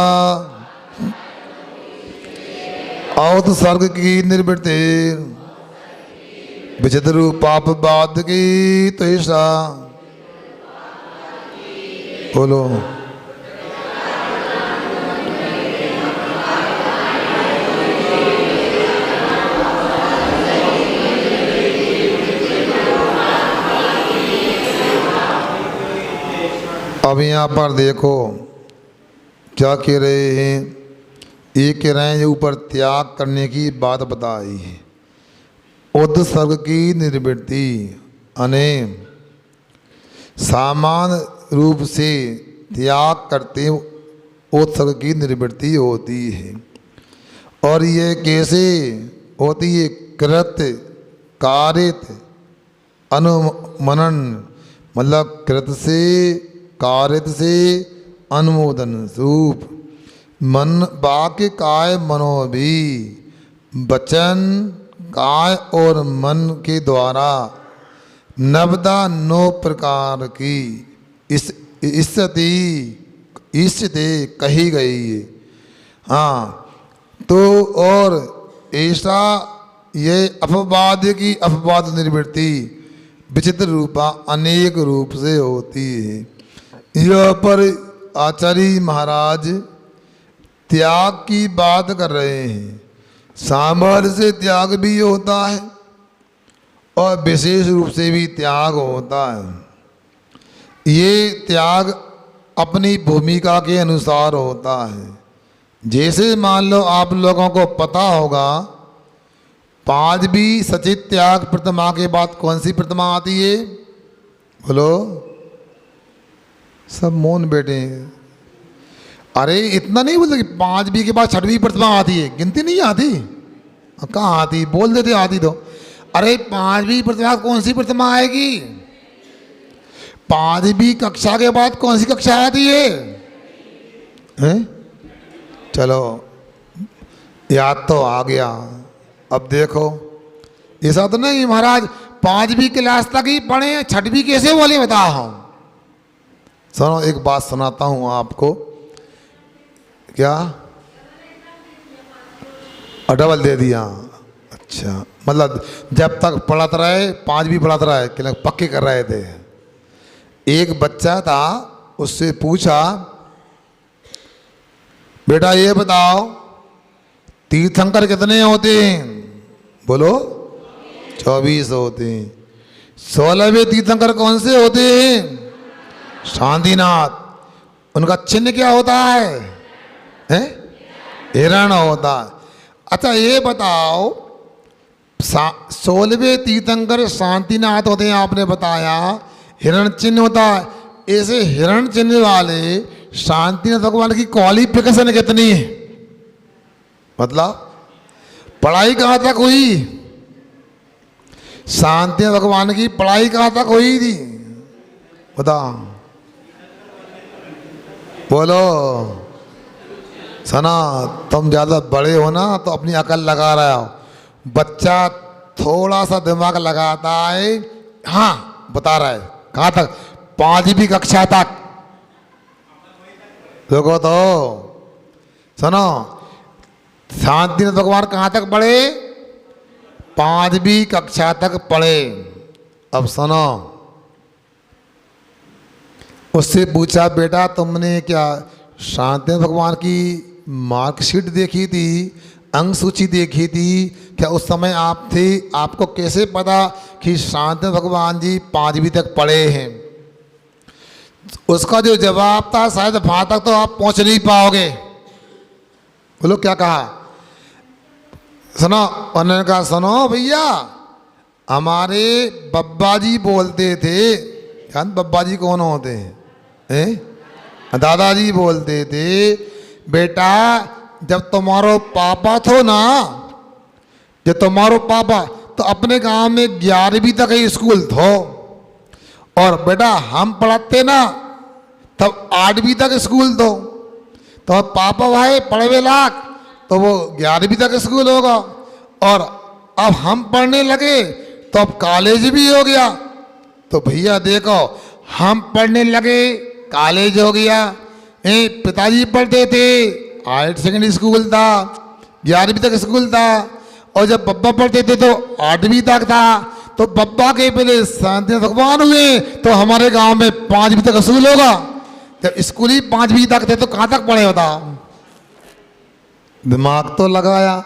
औत्सर्ग की निर्वृत्ति विचित्र रूपापवाद की त्वेषा। बोलो। अब यहाँ पर देखो क्या कह रहे हैं। ये कह रहे हैं ऊपर त्याग करने की बात बताई है। उत्सर्ग की निर्वृत्ति अने सामान्य रूप से त्याग करते उत्सर्ग की निर्वृत्ति होती है। और ये कैसे होती है? कृत कारित अनुमनन, मतलब कृत से कारित से अनुमोदन रूप मन वाक्य काय मनो भी वचन काय और मन के द्वारा नवदा 9 प्रकार की स्थिति कही गई है। हाँ, तो और ऐसा ये अपवाद की अपवाद निवृत्ति विचित्र रूपा अनेक रूप से होती है। यह पर आचार्य महाराज त्याग की बात कर रहे हैं। सामर्थ्य से त्याग भी होता है और विशेष रूप से भी त्याग होता है। ये त्याग अपनी भूमिका के अनुसार होता है। जैसे मान लो आप लोगों को पता होगा 5वीं सचित त्याग प्रतिमा के बाद कौन सी प्रतिमा आती है? बोलो। सब मौन बैठे हैं। अरे इतना नहीं बोलते कि 5वीं के बाद 6वीं प्रतिमा आती है, गिनती नहीं आती? कहाँ आती? बोल देते आती तो। अरे 5वीं प्रतिमा कौन सी प्रतिमा आएगी? 5वीं कक्षा के बाद कौन सी कक्षा आती है? हैं? चलो याद तो आ गया। अब देखो, ऐसा तो नहीं महाराज 5वीं क्लास तक ही पढ़े, 6वीं कैसे बोले बताओ हम। सुनो एक बात सुनाता हूँ आपको। क्या डबल दे दिया? अच्छा, मतलब जब तक पढ़ाते रहे 5वीं पढ़ाते रहे कि पक्के कर रहे थे। एक बच्चा था, उससे पूछा बेटा ये बताओ तीर्थंकर कितने होते हैं? बोलो 24 होते हैं। 16वें तीर्थंकर कौन से होते हैं? शांतिनाथ। उनका चिन्ह क्या होता है? हैं? हिरण होता है। अच्छा ये बताओ 16वें तीर्थंकर शांतिनाथ होते हैं, आपने बताया हिरण चिन्ह होता है। ऐसे हिरण चिन्ह वाले शांतिनाथ भगवान की क्वालिफिकेशन कितनी है? मतलब पढ़ाई कहाँ तक हुई? शांतिनाथ भगवान की पढ़ाई कहाँ तक हुई थी? बताओ, बोलो। सना तुम ज़्यादा बड़े हो ना तो अपनी अकल लगा रहे हो। बच्चा थोड़ा सा दिमाग लगाता है। हाँ बता रहा है कहाँ तक? 5वीं कक्षा तक। देखो तो सुनो, शांतिनाथ भगवान कहाँ तक पढ़े? 5वीं कक्षा तक पढ़े। अब सुनो, उससे पूछा बेटा तुमने क्या शांतिनाथ भगवान की मार्कशीट देखी थी, अंक सूची देखी थी क्या? उस समय आप थे, आपको कैसे पता कि शांतिनाथ भगवान जी 5वीं तक पढ़े हैं? उसका जो जवाब था शायद वहां तक तो आप पहुंच नहीं पाओगे। बोलो क्या कहा? सुनो, उन्होंने कहा सुनो भैया, हमारे बब्बा जी बोलते थे। जान बब्बा जी कौन होते हैं? दादाजी बोलते थे बेटा जब तुम्हारो पापा थो ना, जब तुम्हारो पापा तो अपने गांव में 11वीं तक ही स्कूल थो, और बेटा हम पढ़ाते ना तब 8वीं तक स्कूल थो। तो पापा भाई पढ़वे लाख तो वो 11वीं तक स्कूल होगा, और अब हम पढ़ने लगे तो अब कॉलेज भी हो गया। तो भैया देखो, हम पढ़ने लगे कॉलेज हो गया। पिताजी पढ़ते थे, हायर सेकेंडरी स्कूल था, 11वीं तक स्कूल था, और जब बब्बा पढ़ते थे तो 8वीं तक था। तो बब्बा के पहले शांतिनाथ भगवान हुए तो हमारे गांव में 5वीं तक स्कूल होगा। जब स्कूल ही 5वीं तक थे तो कहाँ तक पढ़े होता? दिमाग तो लगाया।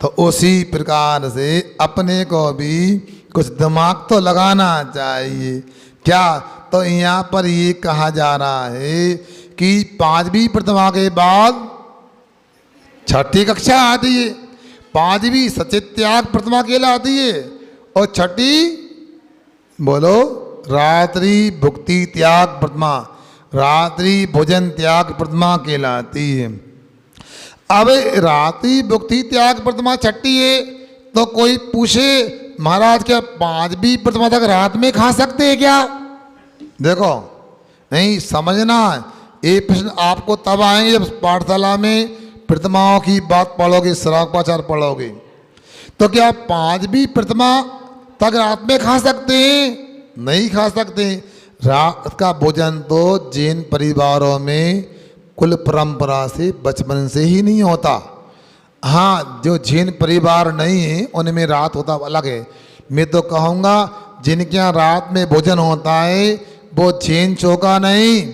तो उसी प्रकार से अपने को भी कुछ दिमाग तो लगाना चाहिए। क्या? तो यहाँ पर ये कहा जा रहा है कि 5वीं प्रतिमा के बाद 6ठी कक्षा आती है। 5वीं सचित त्याग प्रतिमा कहलाती है, और 6ठी बोलो रात्रि भुक्ति त्याग प्रतिमा, रात्रि भोजन त्याग प्रतिमा कहलाती है। अब रात्रि भुक्ति त्याग प्रतिमा 6ठी है, तो कोई पूछे महाराज क्या 5वीं प्रतिमा तक रात में खा सकते हैं क्या? देखो नहीं समझना, ये प्रश्न आपको तब आएंगे जब पाठशाला में प्रतिमाओं की बात पढ़ोगे, श्रावकाचार पढ़ोगे। तो क्या 5वीं प्रतिमा तक रात में खा सकते हैं? नहीं खा सकते। रात का भोजन तो जैन परिवारों में कुल परंपरा से बचपन से ही नहीं होता। हाँ, जो जैन परिवार नहीं है उनमें रात होता अलग है। मैं तो कहूँगा जिनके यहाँ रात में भोजन होता है वो जैन चौका नहीं,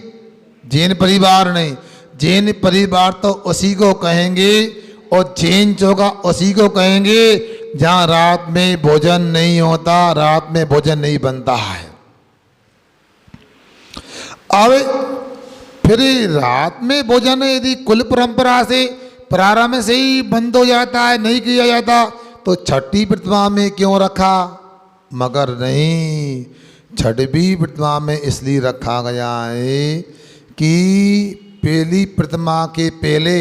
जैन परिवार नहीं। जैन परिवार तो उसी को कहेंगे, और जैन चौका उसी को कहेंगे जहाँ रात में भोजन नहीं होता, रात में भोजन नहीं बनता है। अब फिर रात में भोजन यदि कुल परंपरा से प्रारंभ से ही बंद हो जाता है, नहीं किया जाता, तो 6ठी प्रतिमा में क्यों रखा? मगर नहीं, 6वीं प्रतिमा में इसलिए रखा गया है कि पहली प्रतिमा के पहले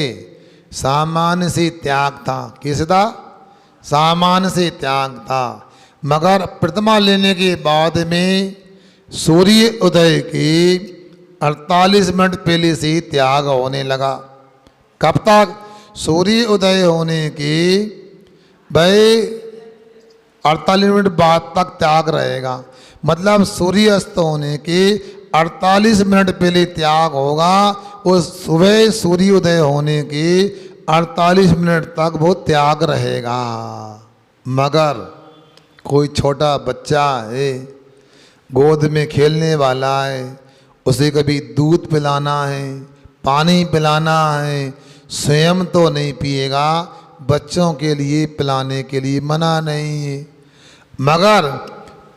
सामान्य से त्याग था। कैसे था? सामान्य से त्याग था। मगर प्रतिमा लेने के बाद में सूर्य उदय के 48 मिनट पहले से त्याग होने लगा। कब तक? सूर्य उदय होने के भाई 48 मिनट बाद तक त्याग रहेगा। मतलब सूर्य अस्त होने के 48 मिनट पहले त्याग होगा, उस सुबह सूर्योदय होने के 48 मिनट तक वो त्याग रहेगा। मगर कोई छोटा बच्चा है, गोद में खेलने वाला है, उसे कभी दूध पिलाना है, पानी पिलाना है, स्वयं तो नहीं पिएगा, बच्चों के लिए पिलाने के लिए मना नहीं है। मगर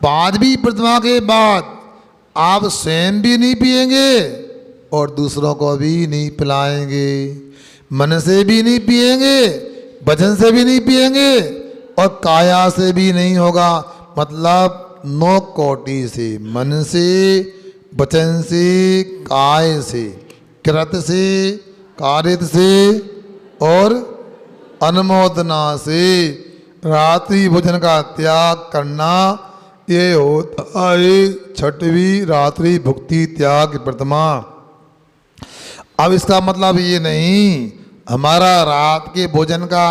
5वीं प्रतिमा के बाद आप स्वयं भी नहीं पिएंगे और दूसरों को भी नहीं पिलाएंगे, मन से भी नहीं पिएंगे, वचन से भी नहीं पिएंगे और काया से भी नहीं होगा। मतलब 9 कोटि से, मन से, वचन से, काय से, कृत से, कारित से और अनुमोदना से रात्रि भोजन का त्याग करना, ये होता है 6वीं रात्रि भुक्ति त्याग प्रतिमा। अब इसका मतलब ये नहीं हमारा रात के भोजन का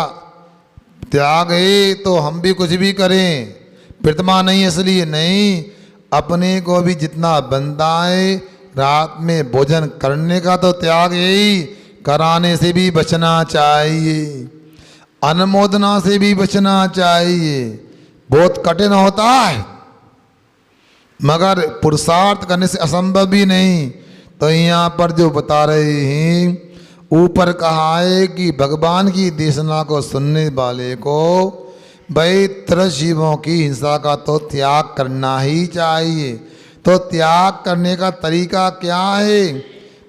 त्याग है तो हम भी कुछ भी करें, प्रतिमा नहीं इसलिए नहीं, अपने को भी जितना बनता है रात में भोजन करने का तो त्याग यही, कराने से भी बचना चाहिए, अनुमोदना से भी बचना चाहिए। बहुत कठिन होता है मगर पुरुषार्थ करने से असंभव भी नहीं। तो यहाँ पर जो बता रहे हैं, ऊपर कहा है कि भगवान की देशना को सुनने वाले को भाई त्रिजीवों की हिंसा का तो त्याग करना ही चाहिए। तो त्याग करने का तरीका क्या है?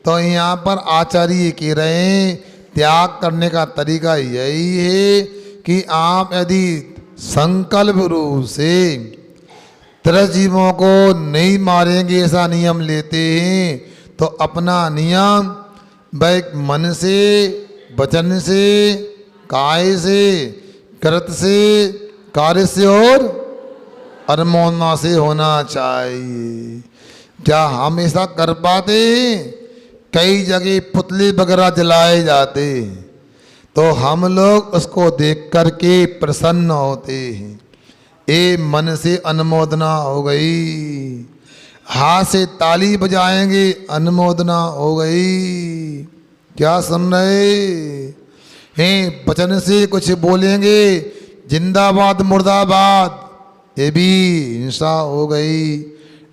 तो यहाँ पर आचार्य कह रहे हैं त्याग करने का तरीका यही है कि आप यदि संकल्प रूप से त्रिजीवों को नहीं मारेंगे ऐसा नियम लेते हैं तो अपना नियम भाई मन से, वचन से, काय से, कृत से, कार्य से और अनुमोदना से होना चाहिए। क्या हम ऐसा कर पाते हैं? कई जगह पुतले वगैरह जलाए जाते हैं तो हम लोग उसको देख करके प्रसन्न होते हैं, ए मन से अनुमोदना हो गई, हाथ से ताली बजाएंगे अनुमोदना हो गई। क्या सुन रहे हैं? वचन से कुछ बोलेंगे जिंदाबाद मुर्दाबाद, ये भी हिंसा हो गई।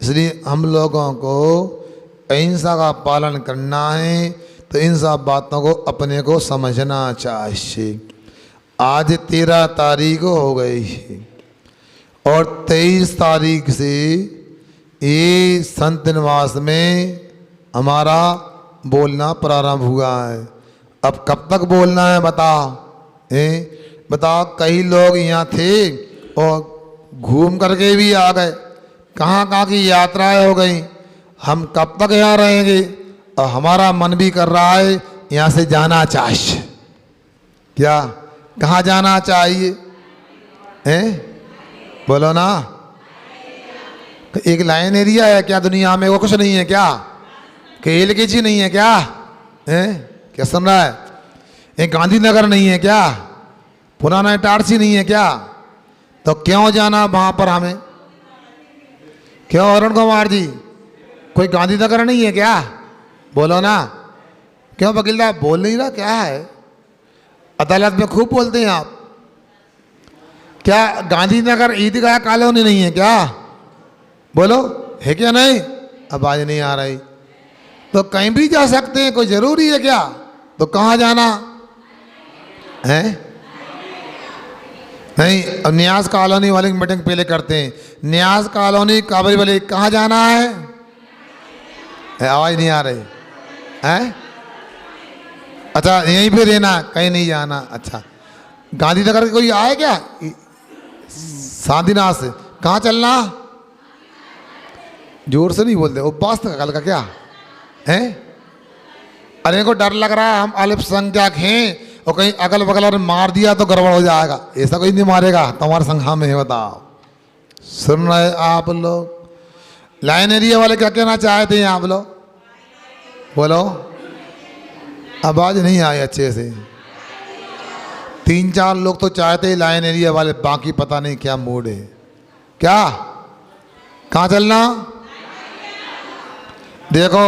इसलिए हम लोगों को अहिंसा का पालन करना है तो इन सब बातों को अपने को समझना चाहिए। आज 13 तारीख हो गई है और 23 तारीख से ये संत निवास में हमारा बोलना प्रारंभ हुआ है। अब कब तक बोलना है बताओ? बताओ, कई लोग यहाँ थे और घूम करके भी आ गए, कहाँ कहाँ की यात्राएं हो गई। हम कब तक यहाँ रहेंगे? और हमारा मन भी कर रहा है यहाँ से जाना चाहिए। क्या कहाँ जाना चाहिए? बोलो ना। एक लाइन एरिया है क्या दुनिया में? वो कुछ नहीं है क्या? केल के जी नहीं है क्या? क्या सुन रहा है? एक गांधीनगर नहीं है क्या? पुराना इटारसी नहीं है क्या? तो क्यों जाना वहां पर हमें? क्यों अरुण कुमार जी, कोई गांधीनगर नहीं है क्या? बोलो ना। क्यों वकील साहब बोल नहीं रहा? क्या है? अदालत में खूब बोलते हैं आप। क्या गांधीनगर ईदगाह कॉलोनी नहीं है क्या? बोलो, है क्या? नहीं, आवाज नहीं आ रही। तो कहीं भी जा सकते हैं, कोई जरूरी है क्या? तो कहाँ जाना है? नहीं, अब न्यास कॉलोनी वाले की मीटिंग पहले करते हैं। न्यास कॉलोनी काबरी वाले कहाँ जाना है? आवाज नहीं आ रही है? अच्छा, यहीं पे रहना, कहीं नहीं जाना। अच्छा, गांधीनगर कोई आए क्या? शांतिनाथ से कहाँ चलना? जोर से नहीं बोलते, उपवास तक कल का क्या है? अरे को डर लग रहा है हम अल्पसंख्यक हैं और कहीं अगल बगल और मार दिया तो गड़बड़ हो जाएगा। ऐसा कोई नहीं मारेगा, तुम्हारे संख्या में है। बताओ, सुन रहे आप लोग? लाइन एरिया वाले क्या कहना चाहते हैं आप लोग? बोलो, आवाज नहीं आई अच्छे से। 3-4 लोग तो चाहते हैं लाइन एरिया वाले, बाकी पता नहीं क्या मूड है। क्या, कहाँ चलना? देखो,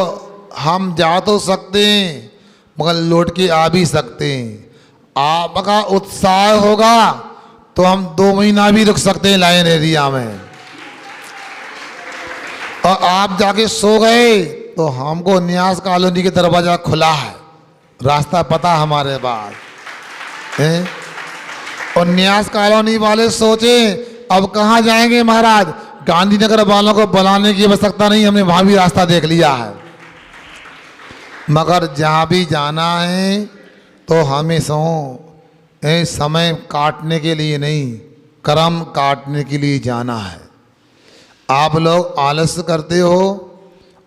हम जा तो सकते हैं मगर लौट के आ भी सकते हैं। आपका उत्साह होगा तो हम 2 महीना भी रुक सकते हैं लाइन एरिया में, और आप जाके सो गए तो हमको न्यास कॉलोनी के दरवाजा खुला है, रास्ता पता हमारे पास है। और न्यास कॉलोनी वाले सोचे अब कहाँ जाएंगे महाराज, गांधीनगर वालों को बुलाने की आवश्यकता नहीं, हमने वहाँ भी रास्ता देख लिया है। मगर जहाँ भी जाना है तो हमें समय काटने के लिए नहीं, कर्म काटने के लिए जाना है। आप लोग आलस्य करते हो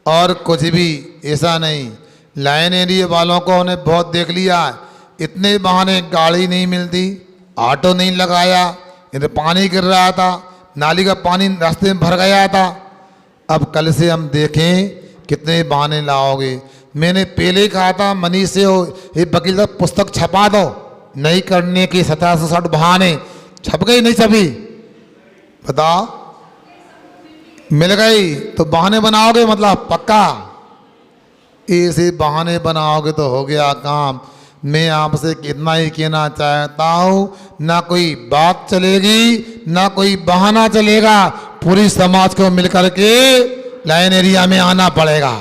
और कुछ भी ऐसा नहीं। लाइन एरिया वालों को हमने बहुत देख लिया, इतने बहाने, गाड़ी नहीं मिलती, ऑटो नहीं लगाया, इधर पानी गिर रहा था, नाली का पानी रास्ते में भर गया था। अब कल से हम देखें कितने बहाने लाओगे। मैंने पहले कहा था मनीष से, ये वकील साहब पुस्तक छपा दो, नहीं करने की 1760 बहाने, छप गई नहीं छपी? बताओ, मिल गई तो बहाने बनाओगे मतलब पक्का? ऐसे बहाने बनाओगे तो हो गया काम। मैं आपसे कितना ही कहना चाहता हूँ, ना कोई बात चलेगी ना कोई बहाना चलेगा, पूरी समाज को मिलकर के लाइन एरिया में आना पड़ेगा।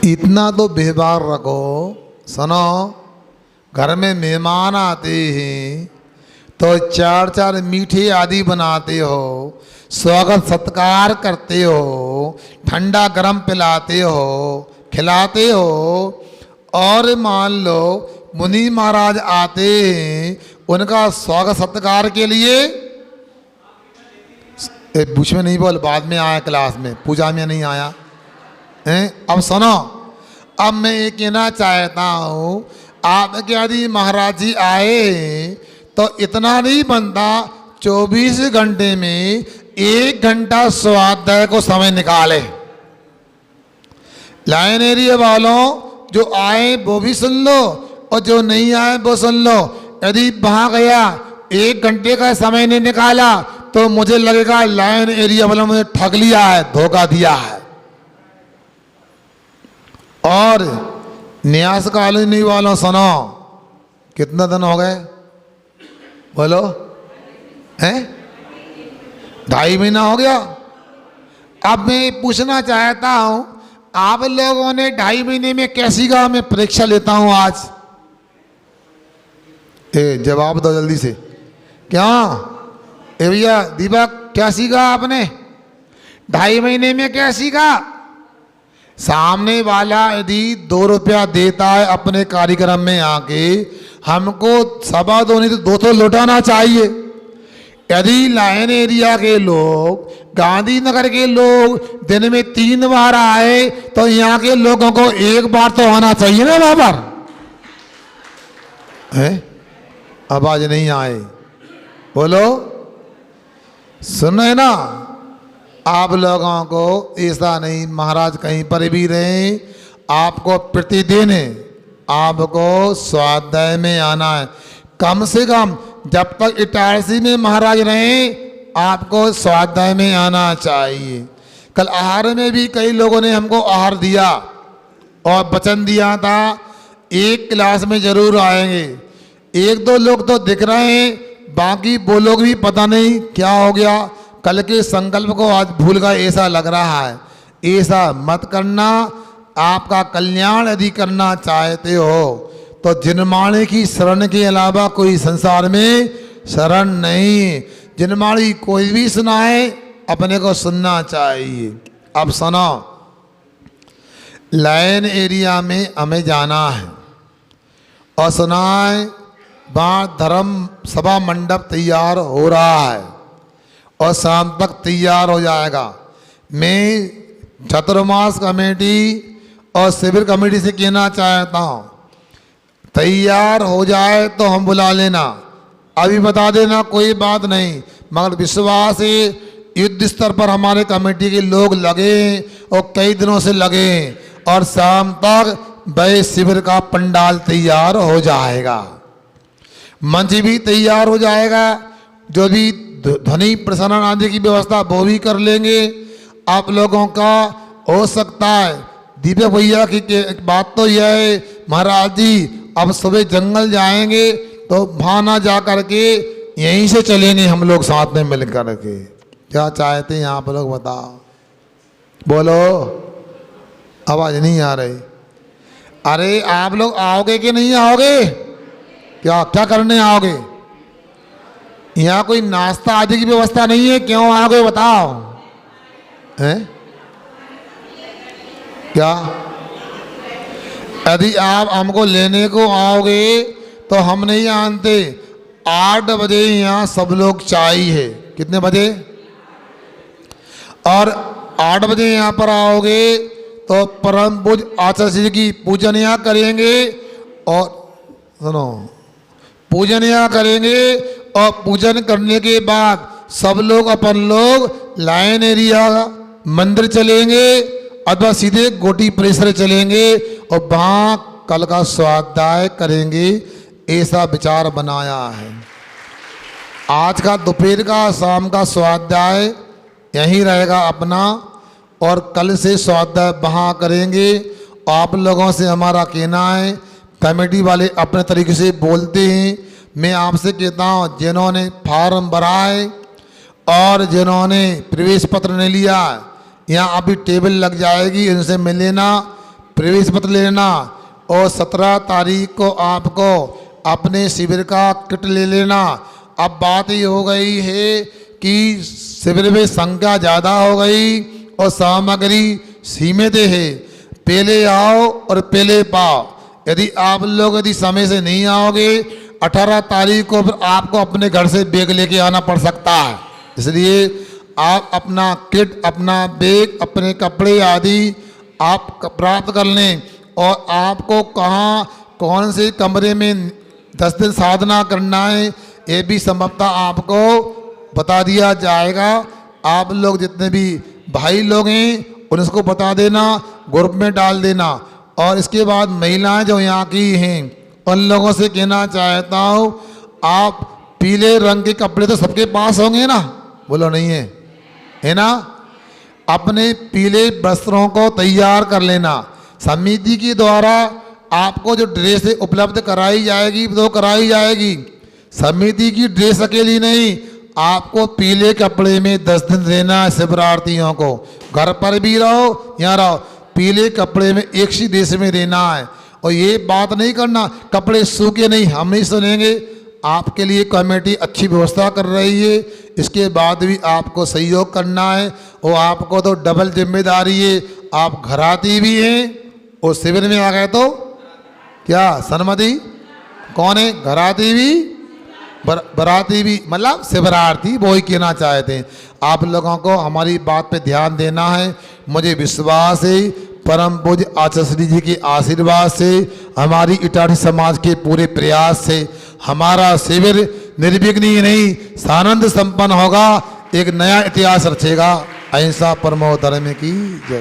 इतना तो व्यवहार रखो। सुनो, घर में मेहमान आते हैं तो 4-4 मीठे आदि बनाते हो, स्वागत सत्कार करते हो, ठंडा गरम पिलाते हो, खिलाते हो। और मान लो मुनि महाराज आते हैं, उनका स्वागत सत्कार के लिए पूछ में नहीं बोल, बाद में आया क्लास में, पूजा में नहीं आया हैं। अब सुनो, अब मैं ये कहना चाहता हूँ, आपके यदि महाराज जी आए तो इतना नहीं बनता, 24 घंटे में 1 घंटा स्वाध्याय को समय निकाले। लाइन एरिया वालों जो आए वो भी सुन लो और जो नहीं आए वो सुन लो। यदि वहां गया 1 घंटे का समय नहीं निकाला तो मुझे लगेगा लाइन एरिया वालों ने ठग लिया है, धोखा दिया है। और न्यास कॉलोनी वालों सुनो, कितना दिन हो गए बोलो? हैं, 2.5 महीना हो गया। अब मैं पूछना चाहता हूं, आप लोगों ने 2.5 महीने में कैसी का मैं परीक्षा लेता हूं आज? जवाब दो जल्दी से। क्या भैया दीपक, क्या सीखा आपने 2.5 महीने में? क्या सीखा? सामने वाला यदि 2 रुपया देता है अपने कार्यक्रम में आके, हमको 2.25 नहीं तो 200 लौटाना चाहिए। यदि लाइन एरिया के लोग, गांधीनगर के लोग दिन में 3 बार आए तो यहाँ के लोगों को 1 बार तो आना चाहिए ना वहां पर है। आवाज नहीं आए, बोलो, सुन रहे ना? आप लोगों को ऐसा नहीं, महाराज कहीं पर भी रहे, आपको प्रतिदिन आपको स्वाध्याय में आना है। कम से कम जब तक इटारसी में महाराज रहे आपको स्वाध्याय में आना चाहिए। कल आहार में भी कई लोगों ने हमको आहार दिया और वचन दिया था 1 क्लास में जरूर आएंगे। 1-2 लोग तो दिख रहे हैं, बाकी वो लोग भी पता नहीं क्या हो गया, कल के संकल्प को आज भूल गए ऐसा लग रहा है। ऐसा मत करना। आपका कल्याण यदि करना चाहते हो तो जिनमाणी की शरण के अलावा कोई संसार में शरण नहीं। जिनमाणी कोई भी सुनाए अपने को सुनना चाहिए। अब सुनो, लाइन एरिया में हमें जाना है और सुनाए वहाँ धर्म सभा मंडप तैयार हो रहा है और शाम तक तैयार हो जाएगा। मैं चतुर्मास कमेटी और शिविर कमेटी से कहना चाहता हूँ, तैयार हो जाए तो हम बुला लेना, अभी बता देना, कोई बात नहीं। मगर विश्वास है युद्ध स्तर पर हमारे कमेटी के लोग लगे और कई दिनों से लगे और शाम तक वह शिविर का पंडाल तैयार हो जाएगा, मंच भी तैयार हो जाएगा, जो भी ध्वनि प्रसारण आदि की व्यवस्था वो भी कर लेंगे। आप लोगों का हो सकता है दीपक भैया की बात तो यह है महाराज जी अब सुबह जंगल जाएंगे तो वहाँ ना जा करके यहीं से चलेंगे हम लोग साथ में मिल कर के। क्या चाहते हैं आप लोग बताओ, बोलो, आवाज़ नहीं आ रही। अरे आप लोग आओगे कि नहीं आओगे? क्या क्या करने आओगे? यहाँ कोई नाश्ता आदि की व्यवस्था नहीं है, क्यों आओगे बताओ? हैं? क्या यदि आप हमको लेने को आओगे तो हम नहीं जानते 8 बजे यहाँ सब लोग चाहिए। कितने बजे? और 8 बजे यहाँ पर आओगे तो परम पूज्य आचार्य जी की पूजन यहाँ करेंगे और सुनो पूजन यहाँ करेंगे और पूजन करने के बाद सब लोग अपन लोग लाइन एरिया मंदिर चलेंगे अथवा सीधे गोटी परिसर चलेंगे और वहाँ कल का स्वाध्याय करेंगे, ऐसा विचार बनाया है। आज का दोपहर का शाम का स्वाध्याय यहीं रहेगा अपना और कल से स्वाध्याय वहाँ करेंगे। आप लोगों से हमारा कहना है, कमेटी वाले अपने तरीके से बोलते हैं, मैं आपसे कहता हूँ जिन्होंने फार्म भरा है और जिन्होंने प्रवेश पत्र नहीं लिया, यहाँ अभी टेबल लग जाएगी, इनसे मिल लेना, प्रवेश पत्र लेना और 17 तारीख को आपको अपने शिविर का किट ले लेना। अब बात ये हो गई है कि शिविर में संख्या ज़्यादा हो गई और सामग्री सीमित है, पहले आओ और पहले पाओ। यदि आप लोग यदि समय से नहीं आओगे 18 तारीख को फिर आपको अपने घर से बैग लेके आना पड़ सकता है। इसलिए आप अपना किट, अपना बैग, अपने कपड़े आदि आप प्राप्त कर लें और आपको कहाँ कौन से कमरे में 10 दिन साधना करना है ये भी संभवतः आपको बता दिया जाएगा। आप लोग जितने भी भाई लोग हैं उनको बता देना, ग्रुप में डाल देना। और इसके बाद महिलाएं जो यहाँ की हैं उन लोगों से कहना चाहता हूँ, आप पीले रंग के कपड़े तो सबके पास होंगे ना? बोलो नहीं है ना? अपने पीले वस्त्रों को तैयार कर लेना। समिति के द्वारा आपको जो ड्रेस उपलब्ध कराई जाएगी वो कराई जाएगी। समिति की ड्रेस अकेली नहीं, आपको पीले कपड़े में 10 दिन रहना है शिवरार्थियों को। घर पर भी रहो यहाँ रहो, पीले कपड़े में एक ही देश में रहना है। और ये बात नहीं करना कपड़े सूखे नहीं, हम नहीं सुनेंगे। आपके लिए कमेटी अच्छी व्यवस्था कर रही है, इसके बाद भी आपको सहयोग करना है। और आपको तो डबल जिम्मेदारी है, आप घराती भी हैं और शिविर में आ गए तो क्या सन्मति कौन है? घराती भी बराती भी, मतलब शिवरार्थी, वो ही कहना चाहते हैं। आप लोगों को हमारी बात पे ध्यान देना है। मुझे विश्वास है परम पूज्य आचार्य जी के आशीर्वाद से, हमारी इटारसी समाज के पूरे प्रयास से हमारा शिविर निर्विघ्न ही नहीं सानंद संपन्न होगा, एक नया इतिहास रचेगा। अहिंसा परमो धर्म की जय।